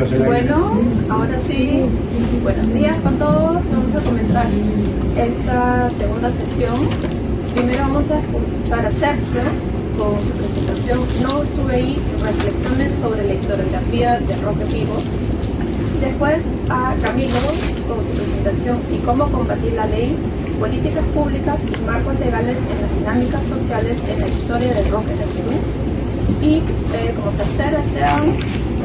Bueno, ahora sí, buenos días con todos. Vamos a comenzar esta segunda sesión. Primero vamos a escuchar a Sergio con su presentación No estuve ahí, reflexiones sobre la historiografía del rock en vivo. Después a Camilo con su presentación Y cómo combatir la ley, políticas públicas y marcos legales en las dinámicas sociales en la historia del rock en el Perú. Y como tercero, Esteban,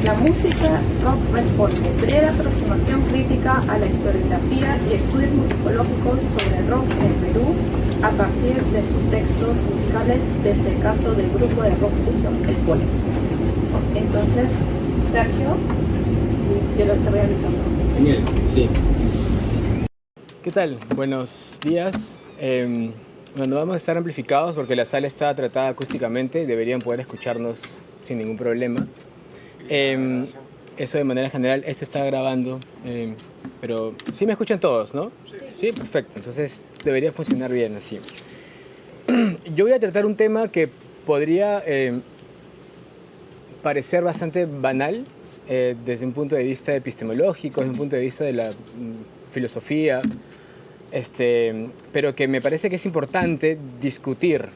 la música rock responde, breve aproximación crítica a la historiografía y estudios musicológicos sobre el rock en el Perú a partir de sus textos musicales desde el caso del grupo de rock fusión, El Polo. Entonces, Sergio, yo lo estoy realizando. Genial, sí. ¿Qué tal? Buenos días. No vamos a estar amplificados porque la sala está tratada acústicamente, deberían poder escucharnos sin ningún problema. Eso de manera general, esto está grabando, pero sí me escuchan todos, ¿no? Sí, perfecto, entonces debería funcionar bien así. Yo voy a tratar un tema que podría parecer bastante banal desde un punto de vista epistemológico, desde un punto de vista de la filosofía, pero que me parece que es importante discutir,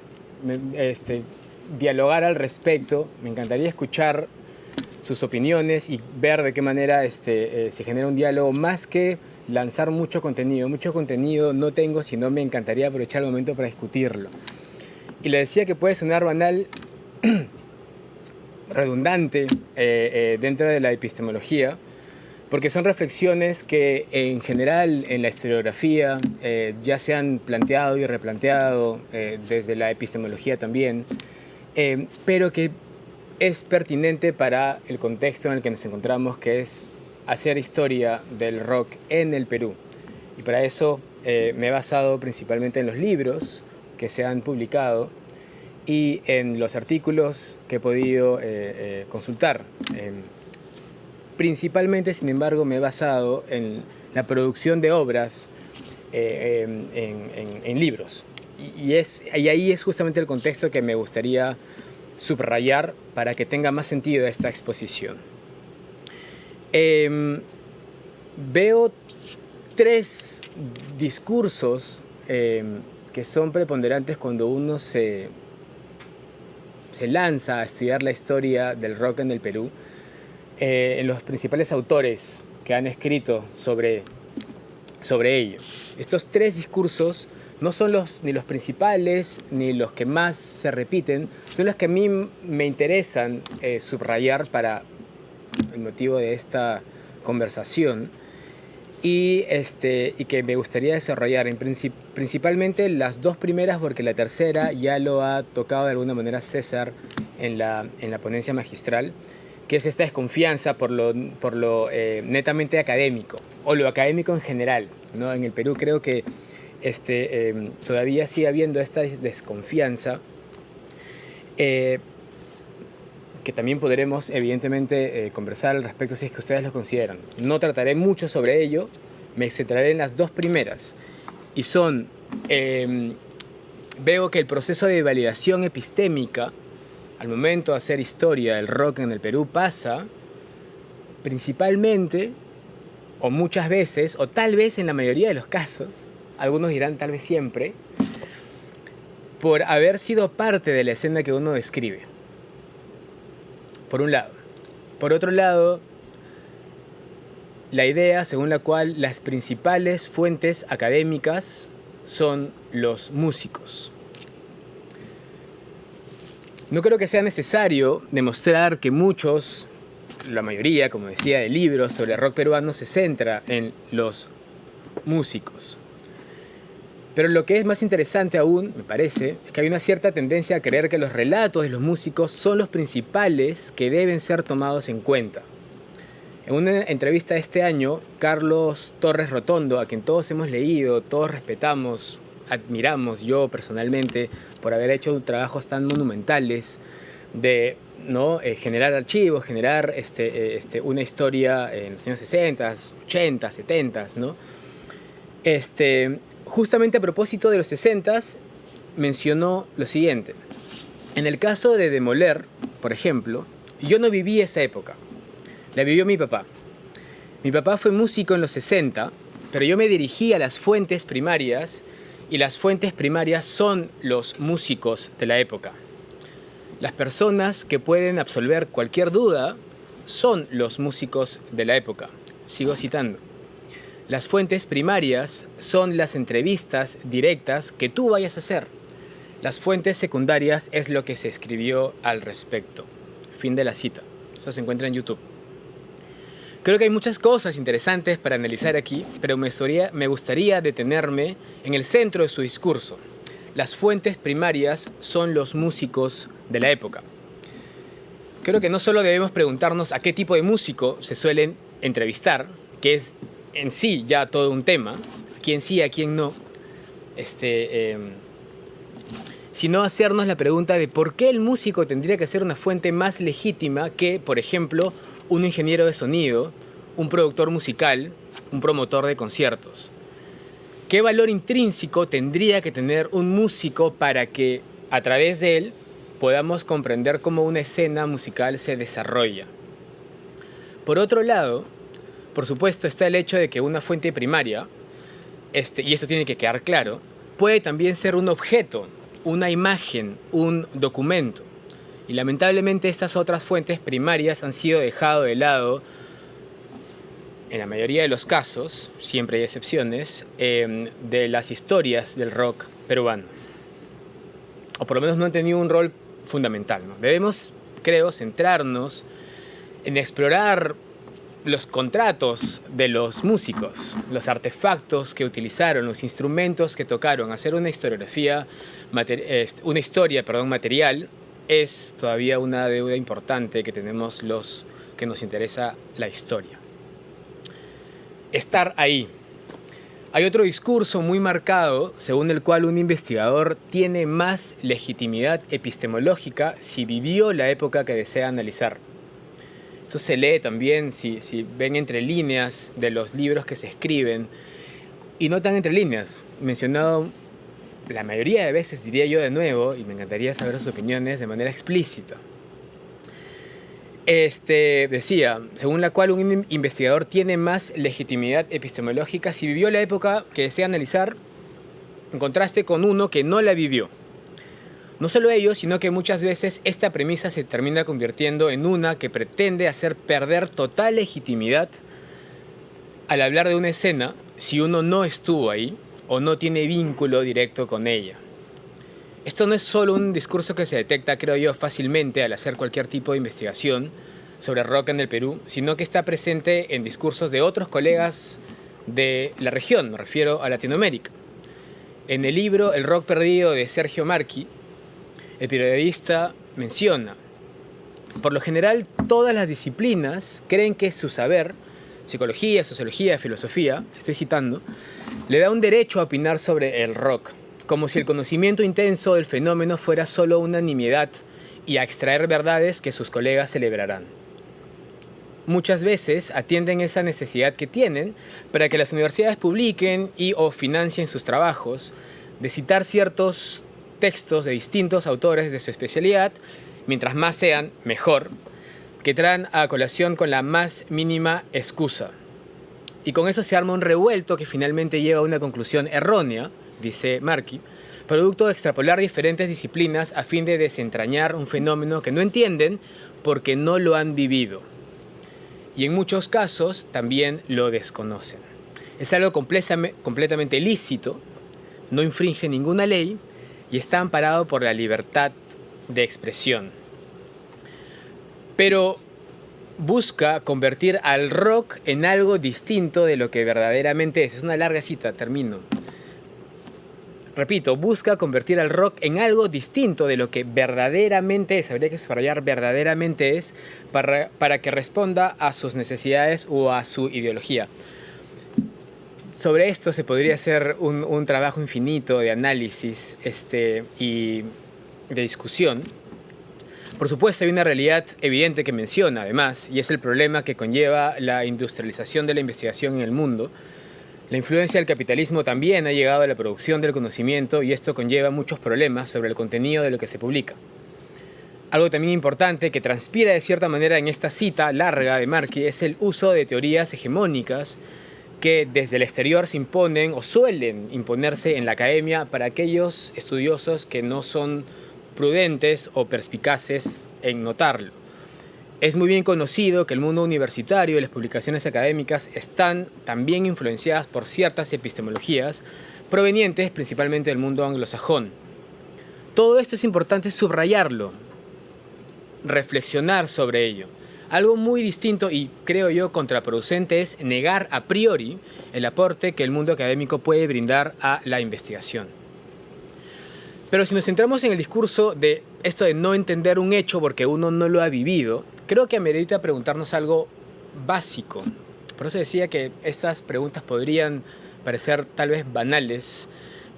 dialogar al respecto. Me encantaría escuchar sus opiniones y ver de qué manera se genera un diálogo, más que lanzar mucho contenido. Mucho contenido no tengo, sino me encantaría aprovechar el momento para discutirlo. Y le decía que puede sonar banal, redundante dentro de la epistemología, porque son reflexiones que en general en la historiografía ya se han planteado y replanteado desde la epistemología también, pero que es pertinente para el contexto en el que nos encontramos, que es hacer historia del rock en el Perú. Y para eso me he basado principalmente en los libros que se han publicado y en los artículos que he podido consultar. Principalmente, sin embargo, me he basado en la producción de obras en libros. Y ahí es justamente el contexto que me gustaría subrayar para que tenga más sentido esta exposición. Veo tres discursos que son preponderantes cuando uno se lanza a estudiar la historia del rock en el Perú, en los principales autores que han escrito sobre ello. Estos tres discursos no son ni los principales ni los que más se repiten, son los que a mí me interesan subrayar para el motivo de esta conversación y que me gustaría desarrollar principalmente las dos primeras, porque la tercera ya lo ha tocado de alguna manera César en la ponencia magistral, que es esta desconfianza por lo netamente académico, o lo académico en general, ¿no? En el Perú creo que todavía sigue habiendo esta desconfianza, que también podremos evidentemente conversar al respecto si es que ustedes lo consideran. No trataré mucho sobre ello, me centraré en las dos primeras, y son, veo que el proceso de validación epistémica al momento de hacer historia del rock en el Perú pasa principalmente, o muchas veces, o tal vez en la mayoría de los casos, algunos dirán tal vez siempre, por haber sido parte de la escena que uno describe, por un lado. Por otro lado, la idea según la cual las principales fuentes académicas son los músicos. No creo que sea necesario demostrar que muchos, la mayoría, como decía, de libros sobre el rock peruano se centra en los músicos. Pero lo que es más interesante aún, me parece, es que hay una cierta tendencia a creer que los relatos de los músicos son los principales que deben ser tomados en cuenta. En una entrevista de este año, Carlos Torres Rotondo, a quien todos hemos leído, todos respetamos, admiramos, yo personalmente, por haber hecho trabajos tan monumentales de generar archivos, generar una historia en los años 60, 80, 70, ¿no? Justamente a propósito de los 60s, mencionó lo siguiente. En el caso de Demoler, por ejemplo, yo no viví esa época, la vivió mi papá. Mi papá fue músico en los 60, pero yo me dirigí a las fuentes primarias y las fuentes primarias son los músicos de la época. Las personas que pueden absolver cualquier duda son los músicos de la época. Sigo citando. Las fuentes primarias son las entrevistas directas que tú vayas a hacer. Las fuentes secundarias es lo que se escribió al respecto. Fin de la cita. Esto se encuentra en YouTube. Creo que hay muchas cosas interesantes para analizar aquí, pero me gustaría detenerme en el centro de su discurso. Las fuentes primarias son los músicos de la época. Creo que no solo debemos preguntarnos a qué tipo de músico se suelen entrevistar, que es en sí ya todo un tema, a quién sí, a quién no, sino hacernos la pregunta de por qué el músico tendría que ser una fuente más legítima que, por ejemplo, un ingeniero de sonido, un productor musical, un promotor de conciertos. ¿Qué valor intrínseco tendría que tener un músico para que, a través de él, podamos comprender cómo una escena musical se desarrolla? Por otro lado, por supuesto, está el hecho de que una fuente primaria, y esto tiene que quedar claro, puede también ser un objeto, una imagen, un documento. Y lamentablemente estas otras fuentes primarias han sido dejadas de lado en la mayoría de los casos, siempre hay excepciones, de las historias del rock peruano. O por lo menos no han tenido un rol fundamental, ¿no? Debemos, creo, centrarnos en explorar los contratos de los músicos, los artefactos que utilizaron, los instrumentos que tocaron. Hacer una historiografía, una historia material, es todavía una deuda importante que tenemos los que nos interesa la historia. Estar ahí. Hay otro discurso muy marcado según el cual un investigador tiene más legitimidad epistemológica si vivió la época que desea analizar. Esto se lee también si ven entre líneas de los libros que se escriben, y no tan entre líneas. Mencionado la mayoría de veces, diría yo de nuevo, y me encantaría saber sus opiniones de manera explícita. Decía, según la cual un investigador tiene más legitimidad epistemológica si vivió la época que desea analizar, en contraste con uno que no la vivió. No solo ello, sino que muchas veces esta premisa se termina convirtiendo en una que pretende hacer perder total legitimidad al hablar de una escena si uno no estuvo ahí o no tiene vínculo directo con ella. Esto no es solo un discurso que se detecta, creo yo, fácilmente al hacer cualquier tipo de investigación sobre rock en el Perú, sino que está presente en discursos de otros colegas de la región, me refiero a Latinoamérica. En el libro El rock perdido de Sergio Marchi, el periodista menciona: por lo general, todas las disciplinas creen que su saber, psicología, sociología, filosofía, estoy citando, le da un derecho a opinar sobre el rock, como si el conocimiento intenso del fenómeno fuera solo una nimiedad y a extraer verdades que sus colegas celebrarán. Muchas veces atienden esa necesidad que tienen para que las universidades publiquen o financien sus trabajos, de citar ciertos textos de distintos autores de su especialidad, mientras más sean, mejor, que traen a colación con la más mínima excusa. Y con eso se arma un revuelto que finalmente lleva a una conclusión errónea, dice Marchi, producto de extrapolar diferentes disciplinas a fin de desentrañar un fenómeno que no entienden porque no lo han vivido. Y en muchos casos también lo desconocen. Es algo completamente lícito, no infringe ninguna ley y está amparado por la libertad de expresión. Pero busca convertir al rock en algo distinto de lo que verdaderamente es. Es una larga cita, termino. Repito, busca convertir al rock en algo distinto de lo que verdaderamente es. Habría que subrayar verdaderamente es para que responda a sus necesidades o a su ideología. Sobre esto se podría hacer un trabajo infinito de análisis y de discusión. Por supuesto, hay una realidad evidente que menciona, además, y es el problema que conlleva la industrialización de la investigación en el mundo. La influencia del capitalismo también ha llegado a la producción del conocimiento y esto conlleva muchos problemas sobre el contenido de lo que se publica. Algo también importante que transpira de cierta manera en esta cita larga de Markey es el uso de teorías hegemónicas que desde el exterior se imponen o suelen imponerse en la academia para aquellos estudiosos que no son prudentes o perspicaces en notarlo. Es muy bien conocido que el mundo universitario y las publicaciones académicas están también influenciadas por ciertas epistemologías provenientes principalmente del mundo anglosajón. Todo esto es importante subrayarlo, reflexionar sobre ello. Algo muy distinto y creo yo contraproducente es negar a priori el aporte que el mundo académico puede brindar a la investigación. Pero si nos centramos en el discurso de esto de no entender un hecho porque uno no lo ha vivido, creo que amerita preguntarnos algo básico. Por eso decía que estas preguntas podrían parecer tal vez banales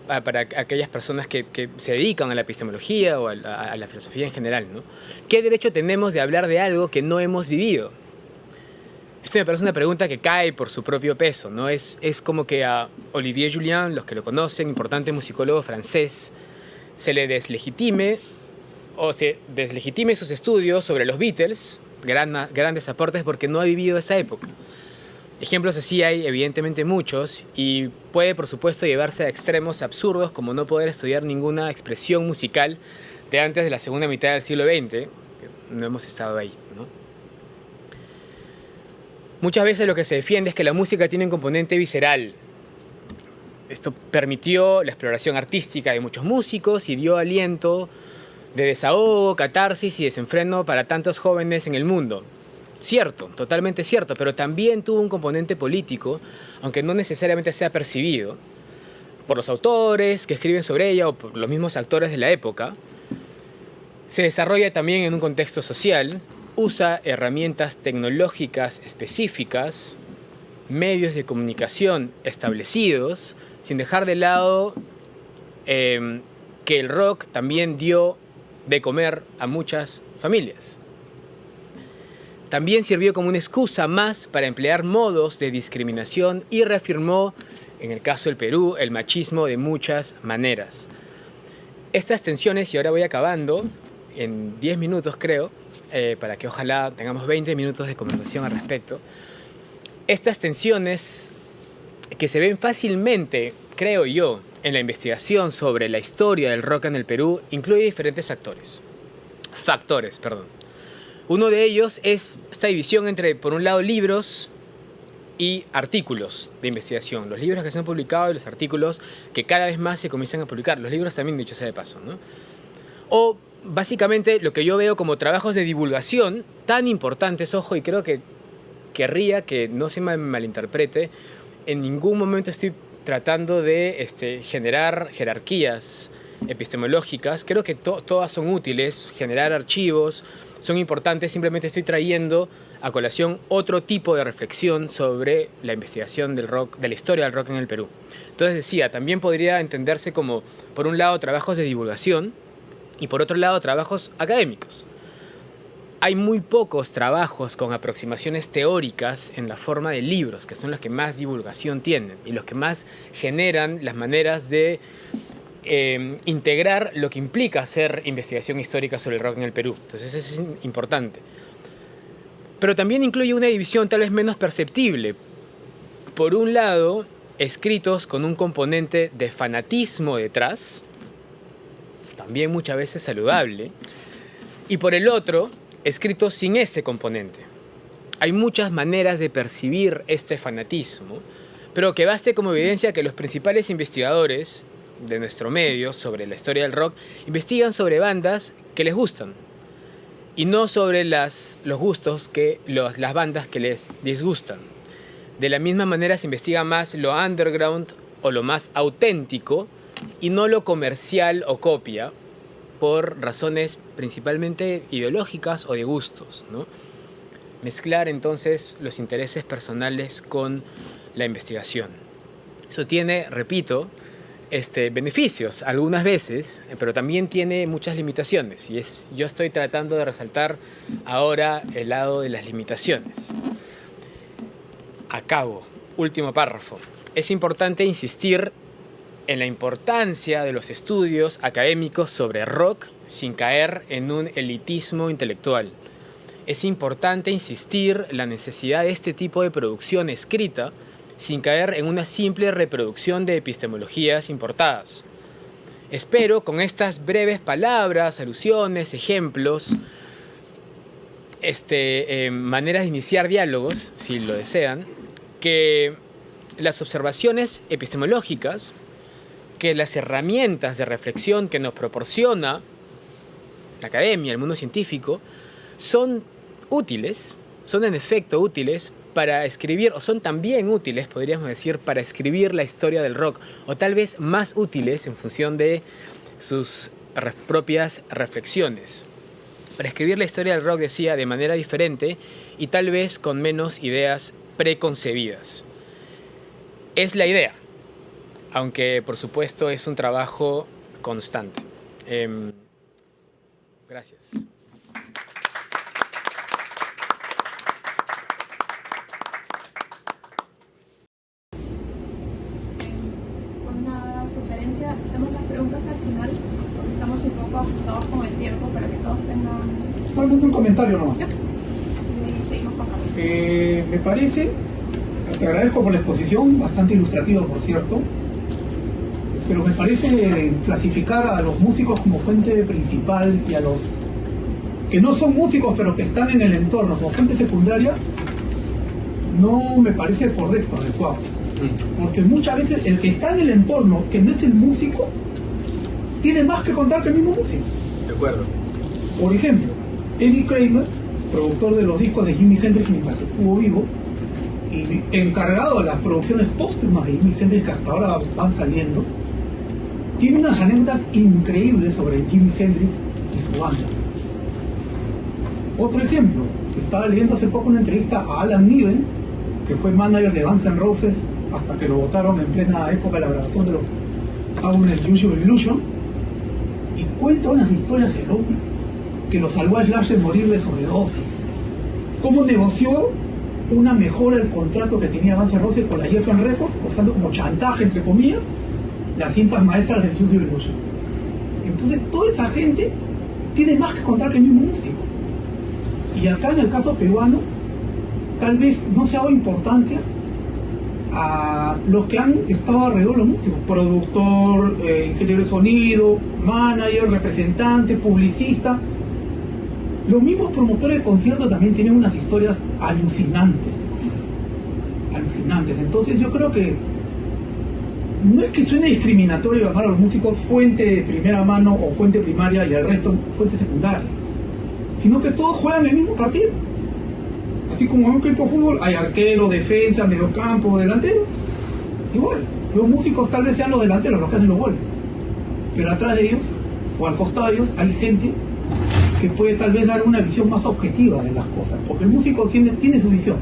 para aquellas personas que se dedican a la epistemología o a la filosofía en general, ¿no? ¿Qué derecho tenemos de hablar de algo que no hemos vivido? Esto me parece una pregunta que cae por su propio peso, ¿no? Es como que a Olivier Jullien, los que lo conocen, importante musicólogo francés, se le deslegitime sus estudios sobre los Beatles, grandes aportes, porque no ha vivido esa época. Ejemplos así hay evidentemente muchos y puede por supuesto llevarse a extremos absurdos como no poder estudiar ninguna expresión musical de antes de la segunda mitad del siglo XX. No hemos estado ahí, ¿no? Muchas veces lo que se defiende es que la música tiene un componente visceral. Esto permitió la exploración artística de muchos músicos y dio aliento de desahogo, catarsis y desenfreno para tantos jóvenes en el mundo. Cierto, totalmente cierto, pero también tuvo un componente político, aunque no necesariamente sea percibido por los autores que escriben sobre ella o por los mismos actores de la época. Se desarrolla también en un contexto social, usa herramientas tecnológicas específicas, medios de comunicación establecidos, sin dejar de lado que el rock también dio de comer a muchas familias. También sirvió como una excusa más para emplear modos de discriminación y reafirmó, en el caso del Perú, el machismo de muchas maneras. Estas tensiones, y ahora voy acabando, en 10 minutos creo, para que ojalá tengamos 20 minutos de conversación al respecto. Estas tensiones que se ven fácilmente, creo yo, en la investigación sobre la historia del rock en el Perú, incluye diferentes factores. Uno de ellos es esta división entre, por un lado, libros y artículos de investigación. Los libros que se han publicado y los artículos que cada vez más se comienzan a publicar. Los libros también, dicho sea de paso, ¿no? O, básicamente, lo que yo veo como trabajos de divulgación tan importantes, ojo, y creo que querría que no se me malinterprete, en ningún momento estoy tratando de generar jerarquías epistemológicas. Creo que todas son útiles, generar archivos son importantes, simplemente estoy trayendo a colación otro tipo de reflexión sobre la investigación del rock, de la historia del rock en el Perú. Entonces decía, también podría entenderse como, por un lado, trabajos de divulgación y por otro lado, trabajos académicos. Hay muy pocos trabajos con aproximaciones teóricas en la forma de libros, que son los que más divulgación tienen y los que más generan las maneras de integrar lo que implica hacer investigación histórica sobre el rock en el Perú. Entonces eso es importante. Pero también incluye una división tal vez menos perceptible. Por un lado, escritos con un componente de fanatismo detrás, también muchas veces saludable, y por el otro, escritos sin ese componente. Hay muchas maneras de percibir este fanatismo, pero que baste como evidencia que los principales investigadores de nuestro medio sobre la historia del rock investigan sobre bandas que les gustan y no sobre los gustos que las bandas que les disgustan. De la misma manera se investiga más lo underground o lo más auténtico y no lo comercial o copia, por razones principalmente ideológicas o de gustos, ¿no? Mezclar entonces los intereses personales con la investigación. Eso tiene, repito, beneficios algunas veces, pero también tiene muchas limitaciones. Y yo estoy tratando de resaltar ahora el lado de las limitaciones. Acabo, último párrafo. Es importante insistir en la importancia de los estudios académicos sobre rock sin caer en un elitismo intelectual. Es importante insistir en la necesidad de este tipo de producción escrita sin caer en una simple reproducción de epistemologías importadas. Espero con estas breves palabras, alusiones, ejemplos, maneras de iniciar diálogos, si lo desean, que las observaciones epistemológicas, que las herramientas de reflexión que nos proporciona la academia, el mundo científico, son útiles, son en efecto útiles para escribir, o son también útiles, podríamos decir, para escribir la historia del rock, o tal vez más útiles en función de sus propias reflexiones. Para escribir la historia del rock, decía, de manera diferente y tal vez con menos ideas preconcebidas. Es la idea, aunque por supuesto es un trabajo constante. Gracias. Una sugerencia, hacemos las preguntas al final, porque estamos un poco abusados con el tiempo para que todos tengan... Solamente un comentario nomás. Ya. Y seguimos con Camilo. Me parece, te agradezco por la exposición, bastante ilustrativa por cierto, pero me parece clasificar a los músicos como fuente principal y a los que no son músicos pero que están en el entorno como fuente secundaria, no me parece correcto, adecuado. Porque muchas veces el que está en el entorno, que no es el músico, tiene más que contar que el mismo músico. De acuerdo. Por ejemplo, Eddie Kramer, productor de los discos de Jimi Hendrix mientras estuvo vivo, y encargado de las producciones póstumas de Jimi Hendrix que hasta ahora van saliendo, tiene unas anécdotas increíbles sobre Jimi Hendrix y su banda. Otro ejemplo, estaba leyendo hace poco una entrevista a Alan Niven, que fue manager de Guns N' Roses hasta que lo votaron en plena época de la grabación de los álbumes Use Your Illusion, y cuenta unas historias del hombre que lo salvó a Slash de morir de sobredosis. Cómo negoció una mejora del contrato que tenía Guns N' Roses con la Geffen Records, usando como chantaje, entre comillas, las cintas maestras del Use Your Illusion. Entonces, toda esa gente tiene más que contar que el mismo músico. Y acá, en el caso peruano, tal vez no se ha dado importancia a los que han estado alrededor de los músicos: productor, ingeniero de sonido, manager, representante, publicista. Los mismos promotores de conciertos también tienen unas historias alucinantes. Entonces yo creo que no es que suene discriminatorio llamar a los músicos fuente de primera mano o fuente primaria y al resto fuente secundaria, sino que todos juegan el mismo partido. Así como en un equipo de fútbol hay arquero, defensa, mediocampo, delantero. Igual, los músicos tal vez sean los delanteros los que hacen los goles, pero atrás de ellos o al costado de ellos hay gente que puede tal vez dar una visión más objetiva de las cosas, porque el músico tiene su visión,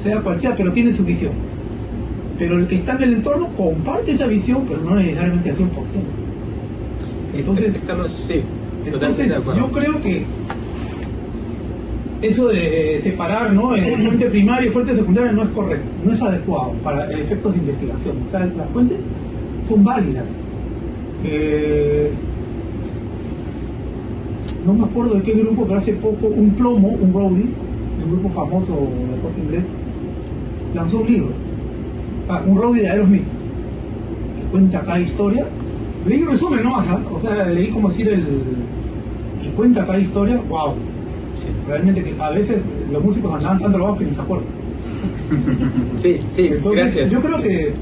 sea cual sea, pero tiene su visión. Pero el que está en el entorno comparte esa visión, pero no necesariamente al 100%. Entonces, totalmente de acuerdo. Yo creo que eso de separar, ¿no?, en fuente primaria y fuente secundaria no es correcto, no es adecuado para efectos de investigación. O sea, las fuentes son válidas. No me acuerdo de qué grupo, pero hace poco un roadie, un grupo famoso de rock inglés, lanzó un libro, un roadie de Aerosmith, que cuenta cada historia. Leí un resumen, ¿no? O sea, leí como decir y cuenta cada historia. ¡Wow! Sí. Realmente que a veces los músicos andaban tan drogados que ni se acuerdan. Sí, entonces, gracias. Yo creo que,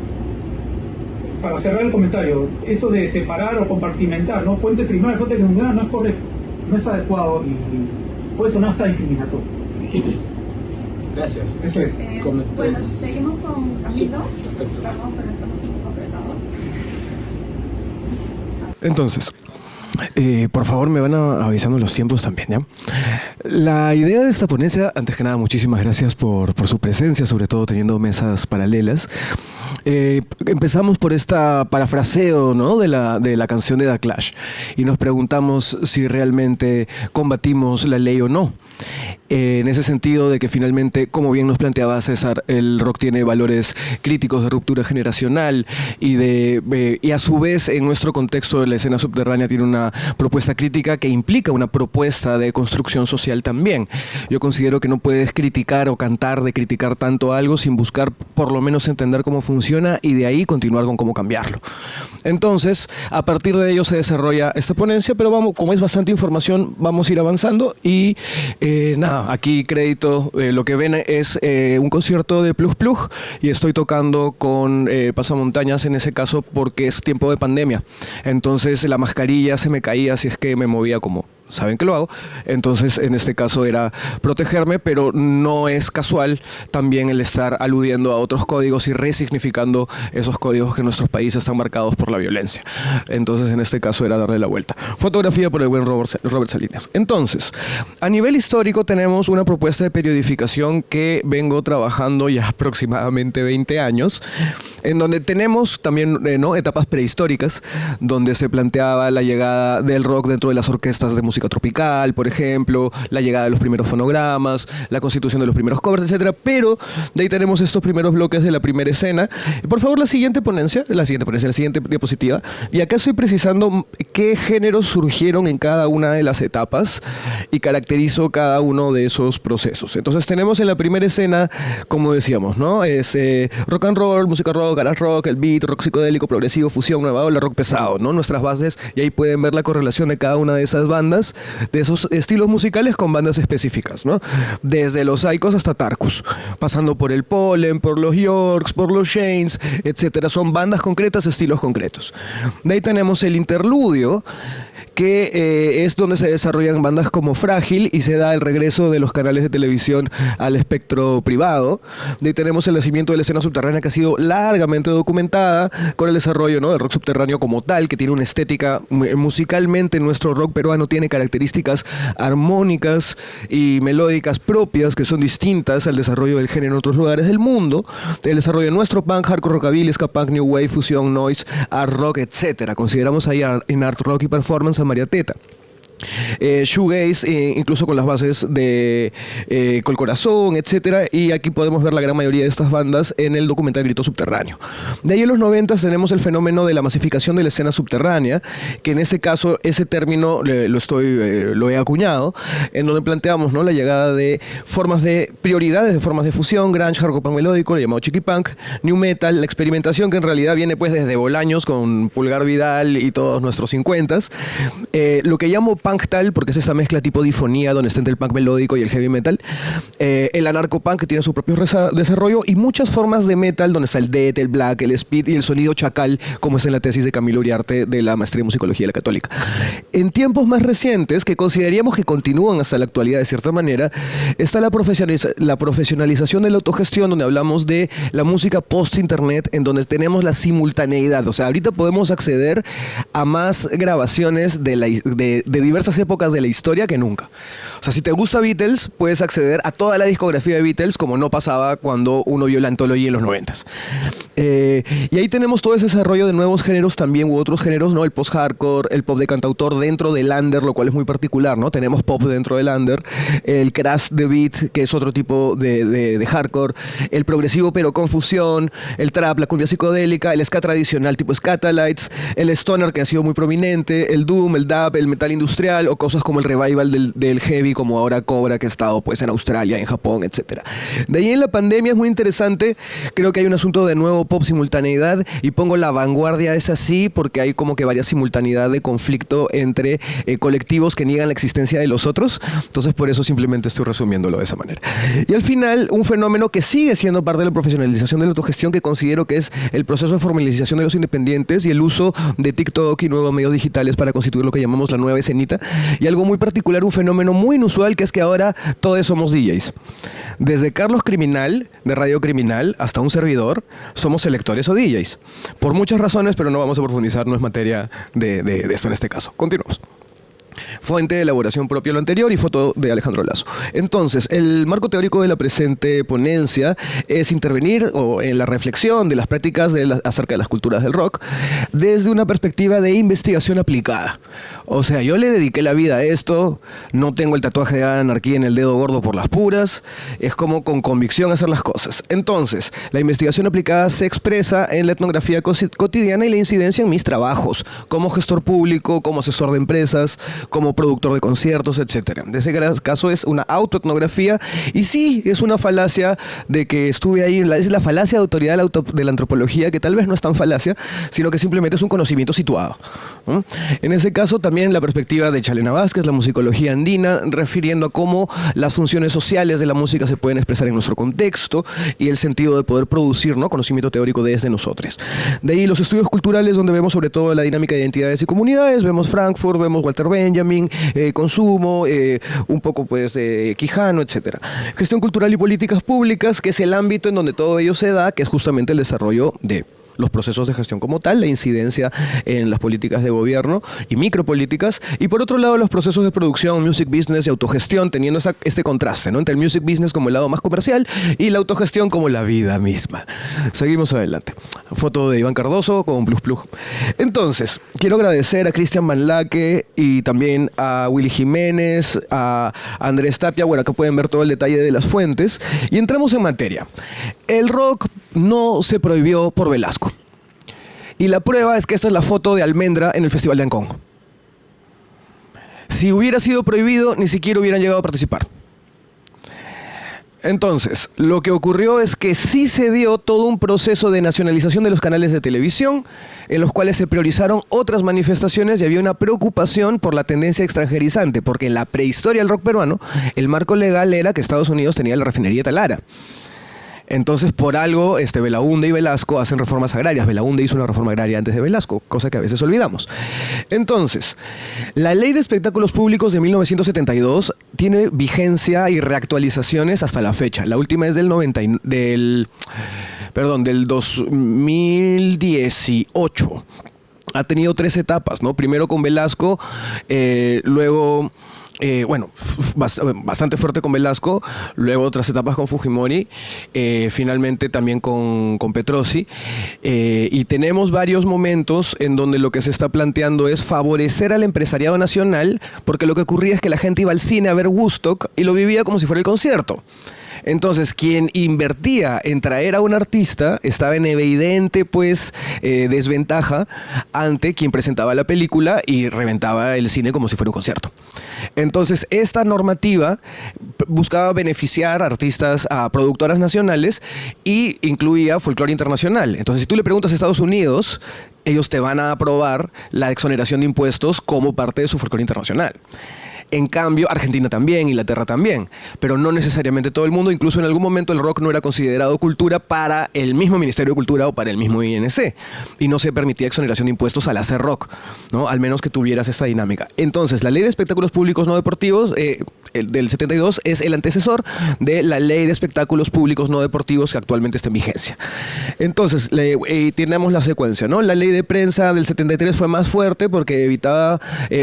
para cerrar el comentario, eso de separar o compartimentar, ¿no?, fuente primaria y fuente secundaria no es correcto, no es adecuado y puede sonar hasta discriminatorio. Gracias. Eso es. Bueno, seguimos con Camilo. Sí, perfecto. Vamos, pero estamos un poco apretados. Entonces, por favor me van avisando los tiempos también, ¿ya? La idea de esta ponencia, antes que nada, muchísimas gracias por su presencia, sobre todo teniendo mesas paralelas. Empezamos por esta parafraseo, ¿no?, de la canción de The Clash, y nos preguntamos si realmente combatimos la ley o no. En ese sentido de que finalmente, como bien nos planteaba César, el rock tiene valores críticos de ruptura generacional y a su vez en nuestro contexto de la escena subterránea tiene una propuesta crítica que implica una propuesta de construcción social también. Yo considero que no puedes criticar o cantar de criticar tanto algo sin buscar por lo menos entender cómo funciona y de ahí continuar con cómo cambiarlo. Entonces, a partir de ello se desarrolla esta ponencia, pero vamos, como es bastante información, vamos a ir avanzando y nada, aquí crédito, lo que ven es un concierto de Plug Plug y estoy tocando con Pasamontañas en ese caso porque es tiempo de pandemia. Entonces la mascarilla se me caía si es que me movía como saben que lo hago, entonces en este caso era protegerme, pero no es casual también el estar aludiendo a otros códigos y resignificando esos códigos que en nuestros países están marcados por la violencia. Entonces en este caso era darle la vuelta. Fotografía por el buen Robert Salinas. Entonces, a nivel histórico tenemos una propuesta de periodificación que vengo trabajando ya aproximadamente 20 años, en donde tenemos también etapas prehistóricas, donde se planteaba la llegada del rock dentro de las orquestas de música tropical, por ejemplo, la llegada de los primeros fonogramas, la constitución de los primeros covers, etcétera. Pero de ahí tenemos estos primeros bloques de la primera escena. Por favor, la siguiente siguiente diapositiva. Y acá estoy precisando qué géneros surgieron en cada una de las etapas y caracterizo cada uno de esos procesos. Entonces tenemos en la primera escena, como decíamos, ¿no? Es rock and roll, música rock, garage rock, el beat, rock psicodélico, progresivo, fusión, nueva ola, rock pesado, ¿no? Nuestras bases, y ahí pueden ver la correlación de cada una de esas bandas, de esos estilos musicales con bandas específicas, ¿no? Desde los Psychos hasta Tarkus, pasando por el Pollen, por los Yorks, por los Shanes, etcétera. Son bandas concretas, estilos concretos. De ahí tenemos el interludio, que es donde se desarrollan bandas como Frágil y se da el regreso de los canales de televisión al espectro privado. De ahí tenemos el nacimiento de la escena subterránea, que ha sido largamente documentada con el desarrollo, ¿no?, del rock subterráneo como tal, que tiene una estética musicalmente. Nuestro rock peruano tiene características armónicas y melódicas propias que son distintas al desarrollo del género en otros lugares del mundo. El desarrollo de nuestro punk, hardcore, rockabilly, ska punk, new wave, fusión, noise, art rock, etcétera. Consideramos ahí en art rock y performance a María Teta. Shoegaze, incluso con las bases de Col Corazón, etcétera, y aquí podemos ver la gran mayoría de estas bandas en el documental Grito Subterráneo. De ahí en los 90 tenemos el fenómeno de la masificación de la escena subterránea, que en este caso ese término lo he acuñado, en donde planteamos, ¿no?, la llegada de prioridades de formas de fusión, grunge, hardcore punk melódico, el llamado chiqui punk, new metal, la experimentación que en realidad viene pues desde Bolaños con Pulgar Vidal y todos nuestros 50s, lo que llamo punk tal, porque es esa mezcla tipo difonía donde está entre el punk melódico y el heavy metal, el anarcopunk, que tiene su propio desarrollo, y muchas formas de metal donde está el death, el black, el speed y el sonido chacal, como es en la tesis de Camilo Uriarte de la maestría en musicología de la Católica. En tiempos más recientes, que consideraríamos que continúan hasta la actualidad de cierta manera, está la profesionalización de la autogestión, donde hablamos de la música post-internet, en donde tenemos la simultaneidad. O sea, ahorita podemos acceder a más grabaciones de diversas épocas de la historia que nunca. O sea, si te gusta Beatles, puedes acceder a toda la discografía de Beatles, como no pasaba cuando uno vio la Anthology en los 90s. Y ahí tenemos todo ese desarrollo de nuevos géneros también, u otros géneros, ¿no? El post-hardcore, el pop de cantautor dentro del under, lo cual es muy particular, ¿no? Tenemos pop dentro del under, el crash de beat, que es otro tipo de hardcore, el progresivo pero con fusión, el trap, la cumbia psicodélica, el ska tradicional tipo Scatalites, el stoner, que ha sido muy prominente, el doom, el dub, el metal industrial, o cosas como el revival del heavy, como ahora Cobra, que ha estado pues en Australia, en Japón, etcétera. De ahí en la pandemia es muy interesante, creo que hay un asunto de nuevo pop simultaneidad, y pongo la vanguardia es así porque hay como que varias simultaneidad de conflicto entre colectivos que niegan la existencia de los otros. Entonces por eso simplemente estoy resumiéndolo de esa manera. Y al final, un fenómeno que sigue siendo parte de la profesionalización de la autogestión, que considero que es el proceso de formalización de los independientes y el uso de TikTok y nuevos medios digitales para constituir lo que llamamos la nueva escenita. Y algo muy particular, un fenómeno muy inusual, que es que ahora todos somos DJs. Desde Carlos Criminal, de Radio Criminal, hasta un servidor, somos selectores o DJs. Por muchas razones, pero no vamos a profundizar, no es materia de esto en este caso. Continuamos. Fuente de elaboración propia lo anterior y foto de Alejandro Lazo. Entonces, el marco teórico de la presente ponencia es intervenir en la reflexión de las prácticas acerca de las culturas del rock desde una perspectiva de investigación aplicada. O sea, yo le dediqué la vida a esto, no tengo el tatuaje de anarquía en el dedo gordo por las puras, es como con convicción hacer las cosas. Entonces, la investigación aplicada se expresa en la etnografía cotidiana y la incidencia en mis trabajos, como gestor público, como asesor de empresas, como productor de conciertos, etc. En ese caso es una autoetnografía y sí, es una falacia de que estuve ahí, es la falacia de autoridad de la antropología, que tal vez no es tan falacia, sino que simplemente es un conocimiento situado, ¿no? En ese caso también la perspectiva de Chalena Vázquez, la musicología andina, refiriendo a cómo las funciones sociales de la música se pueden expresar en nuestro contexto y el sentido de poder producir, ¿no?, conocimiento teórico desde nosotros. De ahí los estudios culturales, donde vemos sobre todo la dinámica de identidades y comunidades, vemos Frankfurt, vemos Walter Benjamin, Consumo, un poco pues de Quijano, etc. Gestión cultural y políticas públicas, que es el ámbito en donde todo ello se da, que es justamente el desarrollo de los procesos de gestión como tal, la incidencia en las políticas de gobierno y micropolíticas, y por otro lado los procesos de producción, music business y autogestión, teniendo este contraste, ¿no?, entre el music business como el lado más comercial y la autogestión como la vida misma. Seguimos adelante. Foto de Iván Cardoso con Plus Plus. Entonces, quiero agradecer a Cristian Manlaque y también a Willy Jiménez, a Andrés Tapia. Bueno, acá pueden ver todo el detalle de las fuentes y entramos en materia. El rock no se prohibió por Velasco. Y la prueba es que esta es la foto de Almendra en el Festival de Ancón. Si hubiera sido prohibido, ni siquiera hubieran llegado a participar. Entonces, lo que ocurrió es que sí se dio todo un proceso de nacionalización de los canales de televisión, en los cuales se priorizaron otras manifestaciones y había una preocupación por la tendencia extranjerizante, porque en la prehistoria del rock peruano, el marco legal era que Estados Unidos tenía la refinería Talara. Entonces, por algo, Belaúnde y Velasco hacen reformas agrarias. Belaúnde hizo una reforma agraria antes de Velasco, cosa que a veces olvidamos. Entonces, la Ley de Espectáculos Públicos de 1972 tiene vigencia y reactualizaciones hasta la fecha. La última es del 2018. Ha tenido 3 etapas, ¿no? Primero con Velasco, luego... bastante fuerte con Velasco, luego otras etapas con Fujimori, finalmente también con Petrosi, y tenemos varios momentos en donde lo que se está planteando es favorecer al empresariado nacional, porque lo que ocurría es que la gente iba al cine a ver Woodstock y lo vivía como si fuera el concierto. Entonces, quien invertía en traer a un artista estaba en evidente desventaja ante quien presentaba la película y reventaba el cine como si fuera un concierto. Entonces, esta normativa buscaba beneficiar a productoras nacionales y incluía folclore internacional. Entonces, si tú le preguntas a Estados Unidos, ellos te van a aprobar la exoneración de impuestos como parte de su folclore internacional. En cambio, Argentina también, Inglaterra también, pero no necesariamente todo el mundo. Incluso en algún momento el rock no era considerado cultura para el mismo Ministerio de Cultura o para el mismo INC, y no se permitía exoneración de impuestos al hacer rock, ¿no?, al menos que tuvieras esta dinámica. Entonces, la Ley de Espectáculos Públicos No Deportivos del 72 es el antecesor de la Ley de Espectáculos Públicos No Deportivos que actualmente está en vigencia. Entonces, tenemos la secuencia, ¿no? La Ley de Prensa del 73 fue más fuerte porque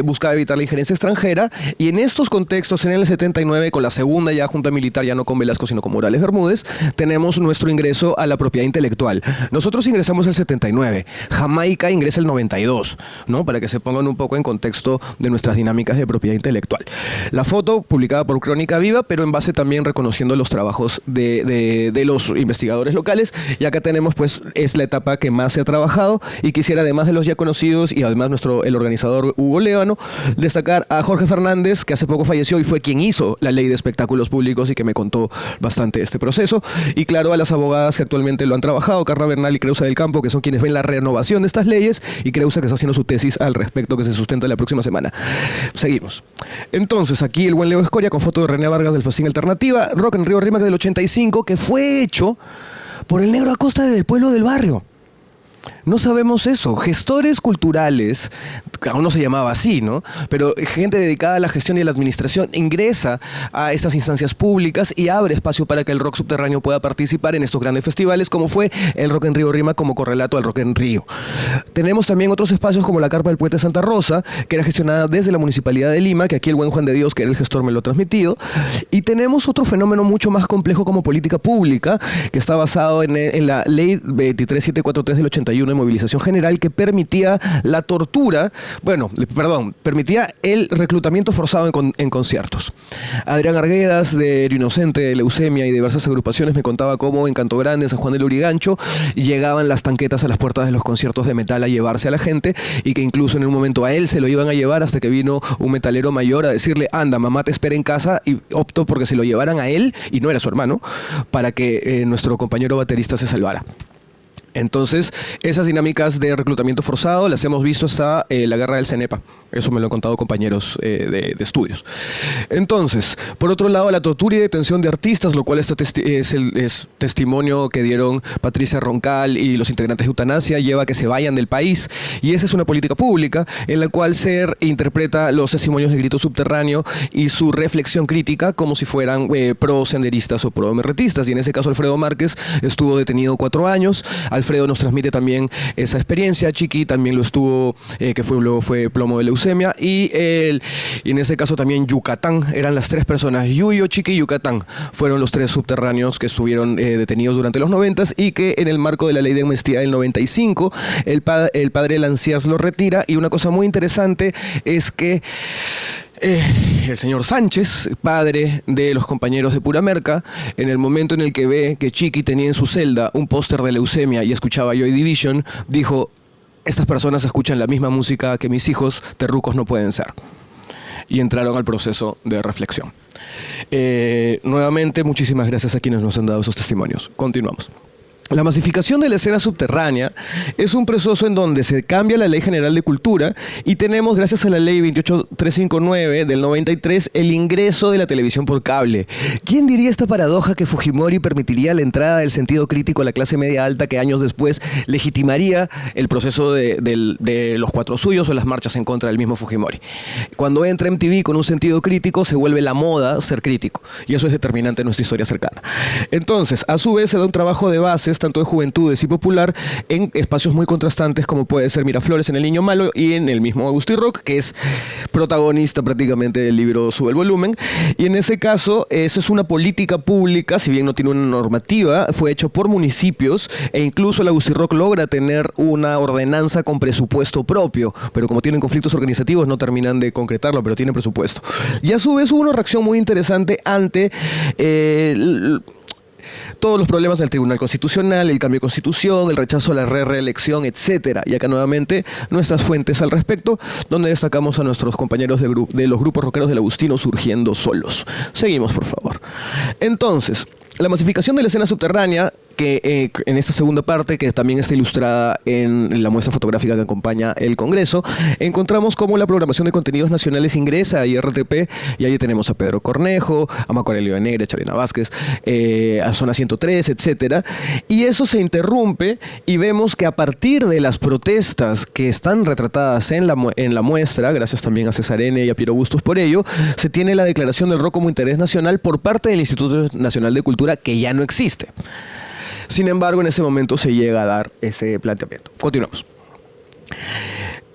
buscaba evitar la injerencia extranjera. Y en estos contextos, en el 79, con la segunda ya junta militar, ya no con Velasco, sino con Morales Bermúdez, tenemos nuestro ingreso a la propiedad intelectual. Nosotros ingresamos el 79, Jamaica ingresa el 92, ¿no?, para que se pongan un poco en contexto de nuestras dinámicas de propiedad intelectual. La foto publicada por Crónica Viva, pero en base también reconociendo los trabajos de los investigadores locales. Y acá tenemos, es la etapa que más se ha trabajado, y quisiera, además de los ya conocidos y además el organizador Hugo Lévano, destacar a Jorge Fernández, que hace poco falleció y fue quien hizo la Ley de Espectáculos Públicos y que me contó bastante este proceso. Y claro, a las abogadas que actualmente lo han trabajado, Carla Bernal y Creusa del Campo, que son quienes ven la renovación de estas leyes, y Creusa, que está haciendo su tesis al respecto, que se sustenta la próxima semana. Seguimos. Entonces, aquí el buen Leo Escoria con foto de René Vargas del Fascín Alternativa, Rock en Río Rímac del 85, que fue hecho por el Negro Acosta del Pueblo del Barrio. No sabemos eso. Gestores culturales aún no se llamaba así, ¿no? Pero gente dedicada a la gestión y a la administración ingresa a estas instancias públicas y abre espacio para que el rock subterráneo pueda participar en estos grandes festivales, como fue el Rock en Río Rima como correlato al Rock en Río. Tenemos también otros espacios como la Carpa del Puente Santa Rosa, que era gestionada desde la Municipalidad de Lima, que aquí el buen Juan de Dios, que era el gestor, me lo ha transmitido. Y tenemos otro fenómeno mucho más complejo como política pública, que está basado en la Ley 23743 del 81 de movilización general, que permitía la tortura, permitía el reclutamiento forzado en conciertos. Adrián Arguedas, de Héroe Inocente, de Leucemia y diversas agrupaciones, me contaba cómo en Canto Grande, en San Juan del Lurigancho, llegaban las tanquetas a las puertas de los conciertos de metal a llevarse a la gente, y que incluso en un momento a él se lo iban a llevar hasta que vino un metalero mayor a decirle: anda, mamá te espera en casa, y optó porque se lo llevaran a él, y no era su hermano, para que nuestro compañero baterista se salvara. Entonces, esas dinámicas de reclutamiento forzado las hemos visto hasta la guerra del Cenepa. Eso me lo han contado compañeros de estudios. Entonces, por otro lado, la tortura y detención de artistas, lo cual es testimonio que dieron Patricia Roncal y los integrantes de Eutanasia, lleva a que se vayan del país. Y esa es una política pública en la cual se interpreta los testimonios del grito subterráneo y su reflexión crítica como si fueran pro-senderistas o pro-merretistas. Y en ese caso, Alfredo Márquez estuvo detenido 4 años. Alfredo nos transmite también esa experiencia. Chiqui también lo estuvo, luego fue plomo de leucemia. Y en ese caso también Yucatán, eran las 3 personas, Yuyo, Chiqui y Yucatán, fueron los 3 subterráneos que estuvieron detenidos durante los 90s, y que en el marco de la ley de amnistía del 95, el padre Lanciers lo retira. Y una cosa muy interesante es que el señor Sánchez, padre de los compañeros de Pura Merca, en el momento en el que ve que Chiqui tenía en su celda un póster de Leucemia y escuchaba Joy Division, dijo: estas personas escuchan la misma música que mis hijos, terrucos no pueden ser. Y entraron al proceso de reflexión. Nuevamente, muchísimas gracias a quienes nos han dado esos testimonios. Continuamos. La masificación de la escena subterránea es un proceso en donde se cambia la Ley General de Cultura y tenemos, gracias a la Ley 28359 del 93, el ingreso de la televisión por cable. ¿Quién diría esta paradoja que Fujimori permitiría la entrada del sentido crítico a la clase media alta, que años después legitimaría el proceso de los 4 suyos o las marchas en contra del mismo Fujimori? Cuando entra MTV con un sentido crítico, se vuelve la moda ser crítico, y eso es determinante en nuestra historia cercana. Entonces, a su vez, se da un trabajo de bases tanto de juventudes y popular en espacios muy contrastantes, como puede ser Miraflores en El Niño Malo y en el mismo Agustí Rock, que es protagonista prácticamente del libro Sube el Volumen. Y en ese caso, eso es una política pública, si bien no tiene una normativa, fue hecho por municipios, e incluso el Agustí Rock logra tener una ordenanza con presupuesto propio, pero como tienen conflictos organizativos no terminan de concretarlo, pero tienen presupuesto. Y a su vez hubo una reacción muy interesante ante todos los problemas del Tribunal Constitucional, el cambio de constitución, el rechazo a la reelección, etcétera. Y acá nuevamente nuestras fuentes al respecto, donde destacamos a nuestros compañeros de los grupos rockeros del Agustino surgiendo solos. Seguimos, por favor. Entonces, la masificación de la escena subterránea, que en esta segunda parte, que también está ilustrada en la muestra fotográfica que acompaña el Congreso, encontramos cómo la programación de contenidos nacionales ingresa a IRTP, y ahí tenemos a Pedro Cornejo, a Marco Aurelio Negre, Charina Vázquez, a Zona 103, etcétera. Y eso se interrumpe, y vemos que a partir de las protestas que están retratadas en la muestra, gracias también a César N. y a Piero Bustos por ello, se tiene la declaración del rock como interés nacional por parte del Instituto Nacional de Cultura, que ya no existe. Sin embargo, en ese momento se llega a dar ese planteamiento. Continuamos.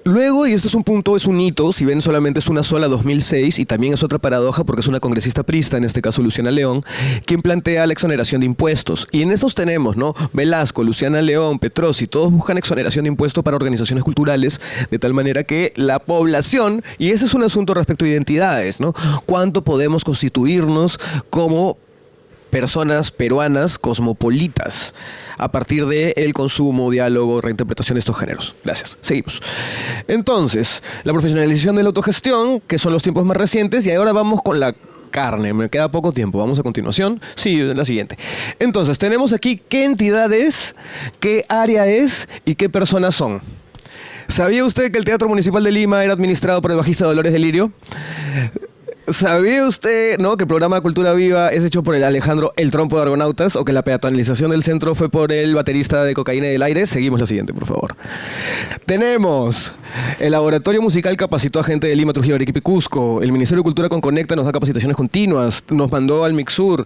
Luego, y esto es un punto, es un hito, si ven solamente es una sola, 2006, y también es otra paradoja porque es una congresista priista, en este caso Luciana León, quien plantea la exoneración de impuestos. Y en esos tenemos, ¿no? Velasco, Luciana León, Petrosi, todos buscan exoneración de impuestos para organizaciones culturales, de tal manera que la población, y ese es un asunto respecto a identidades, ¿no? ¿Cuánto podemos constituirnos como personas peruanas cosmopolitas a partir del consumo, diálogo, reinterpretación de estos géneros? Gracias. Seguimos. Entonces, la profesionalización de la autogestión, que son los tiempos más recientes, y ahora vamos con la carne. Me queda poco tiempo. Vamos a continuación. Sí, la siguiente. Entonces, tenemos aquí qué entidad es, qué área es y qué personas son. ¿Sabía usted que el Teatro Municipal de Lima era administrado por el bajista Dolores Delirio? ¿Sabía usted, no, que el programa Cultura Viva es hecho por el Alejandro El Trompo de Argonautas, o que la peatonalización del centro fue por el baterista de Cocaína del Aire? Seguimos la siguiente, por favor. Tenemos: el Laboratorio Musical capacitó a gente de Lima, Trujillo, Arequipa y Cusco. El Ministerio de Cultura con Conecta nos da capacitaciones continuas. Nos mandó al Mixur.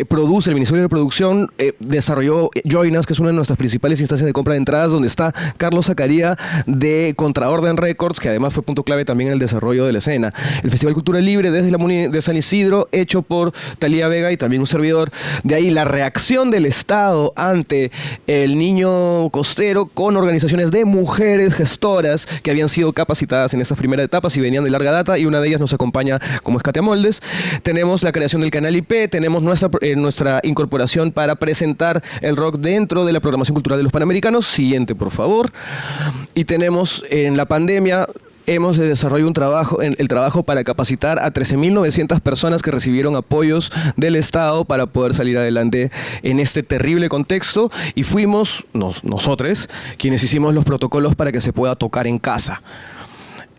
Produce, el Ministerio de Producción desarrolló Joinas, que es una de nuestras principales instancias de compra de entradas, donde está Carlos Zacaría de Contraorden Records, que además fue punto clave también en el desarrollo de la escena. El Festival Cultura Libre desde la MUNI de San Isidro, hecho por Talía Vega y también un servidor. De ahí la reacción del Estado ante el niño costero, con organizaciones de mujeres gestoras que habían sido capacitadas en estas primeras etapas y venían de larga data, y una de ellas nos acompaña como es Katia Moldes. Tenemos la creación del canal IP, tenemos nuestra incorporación para presentar el rock dentro de la programación cultural de los Panamericanos. Siguiente, por favor. Y tenemos en la pandemia, hemos desarrollado el trabajo para capacitar a 13.900 personas que recibieron apoyos del Estado para poder salir adelante en este terrible contexto, y fuimos nosotros quienes hicimos los protocolos para que se pueda tocar en casa,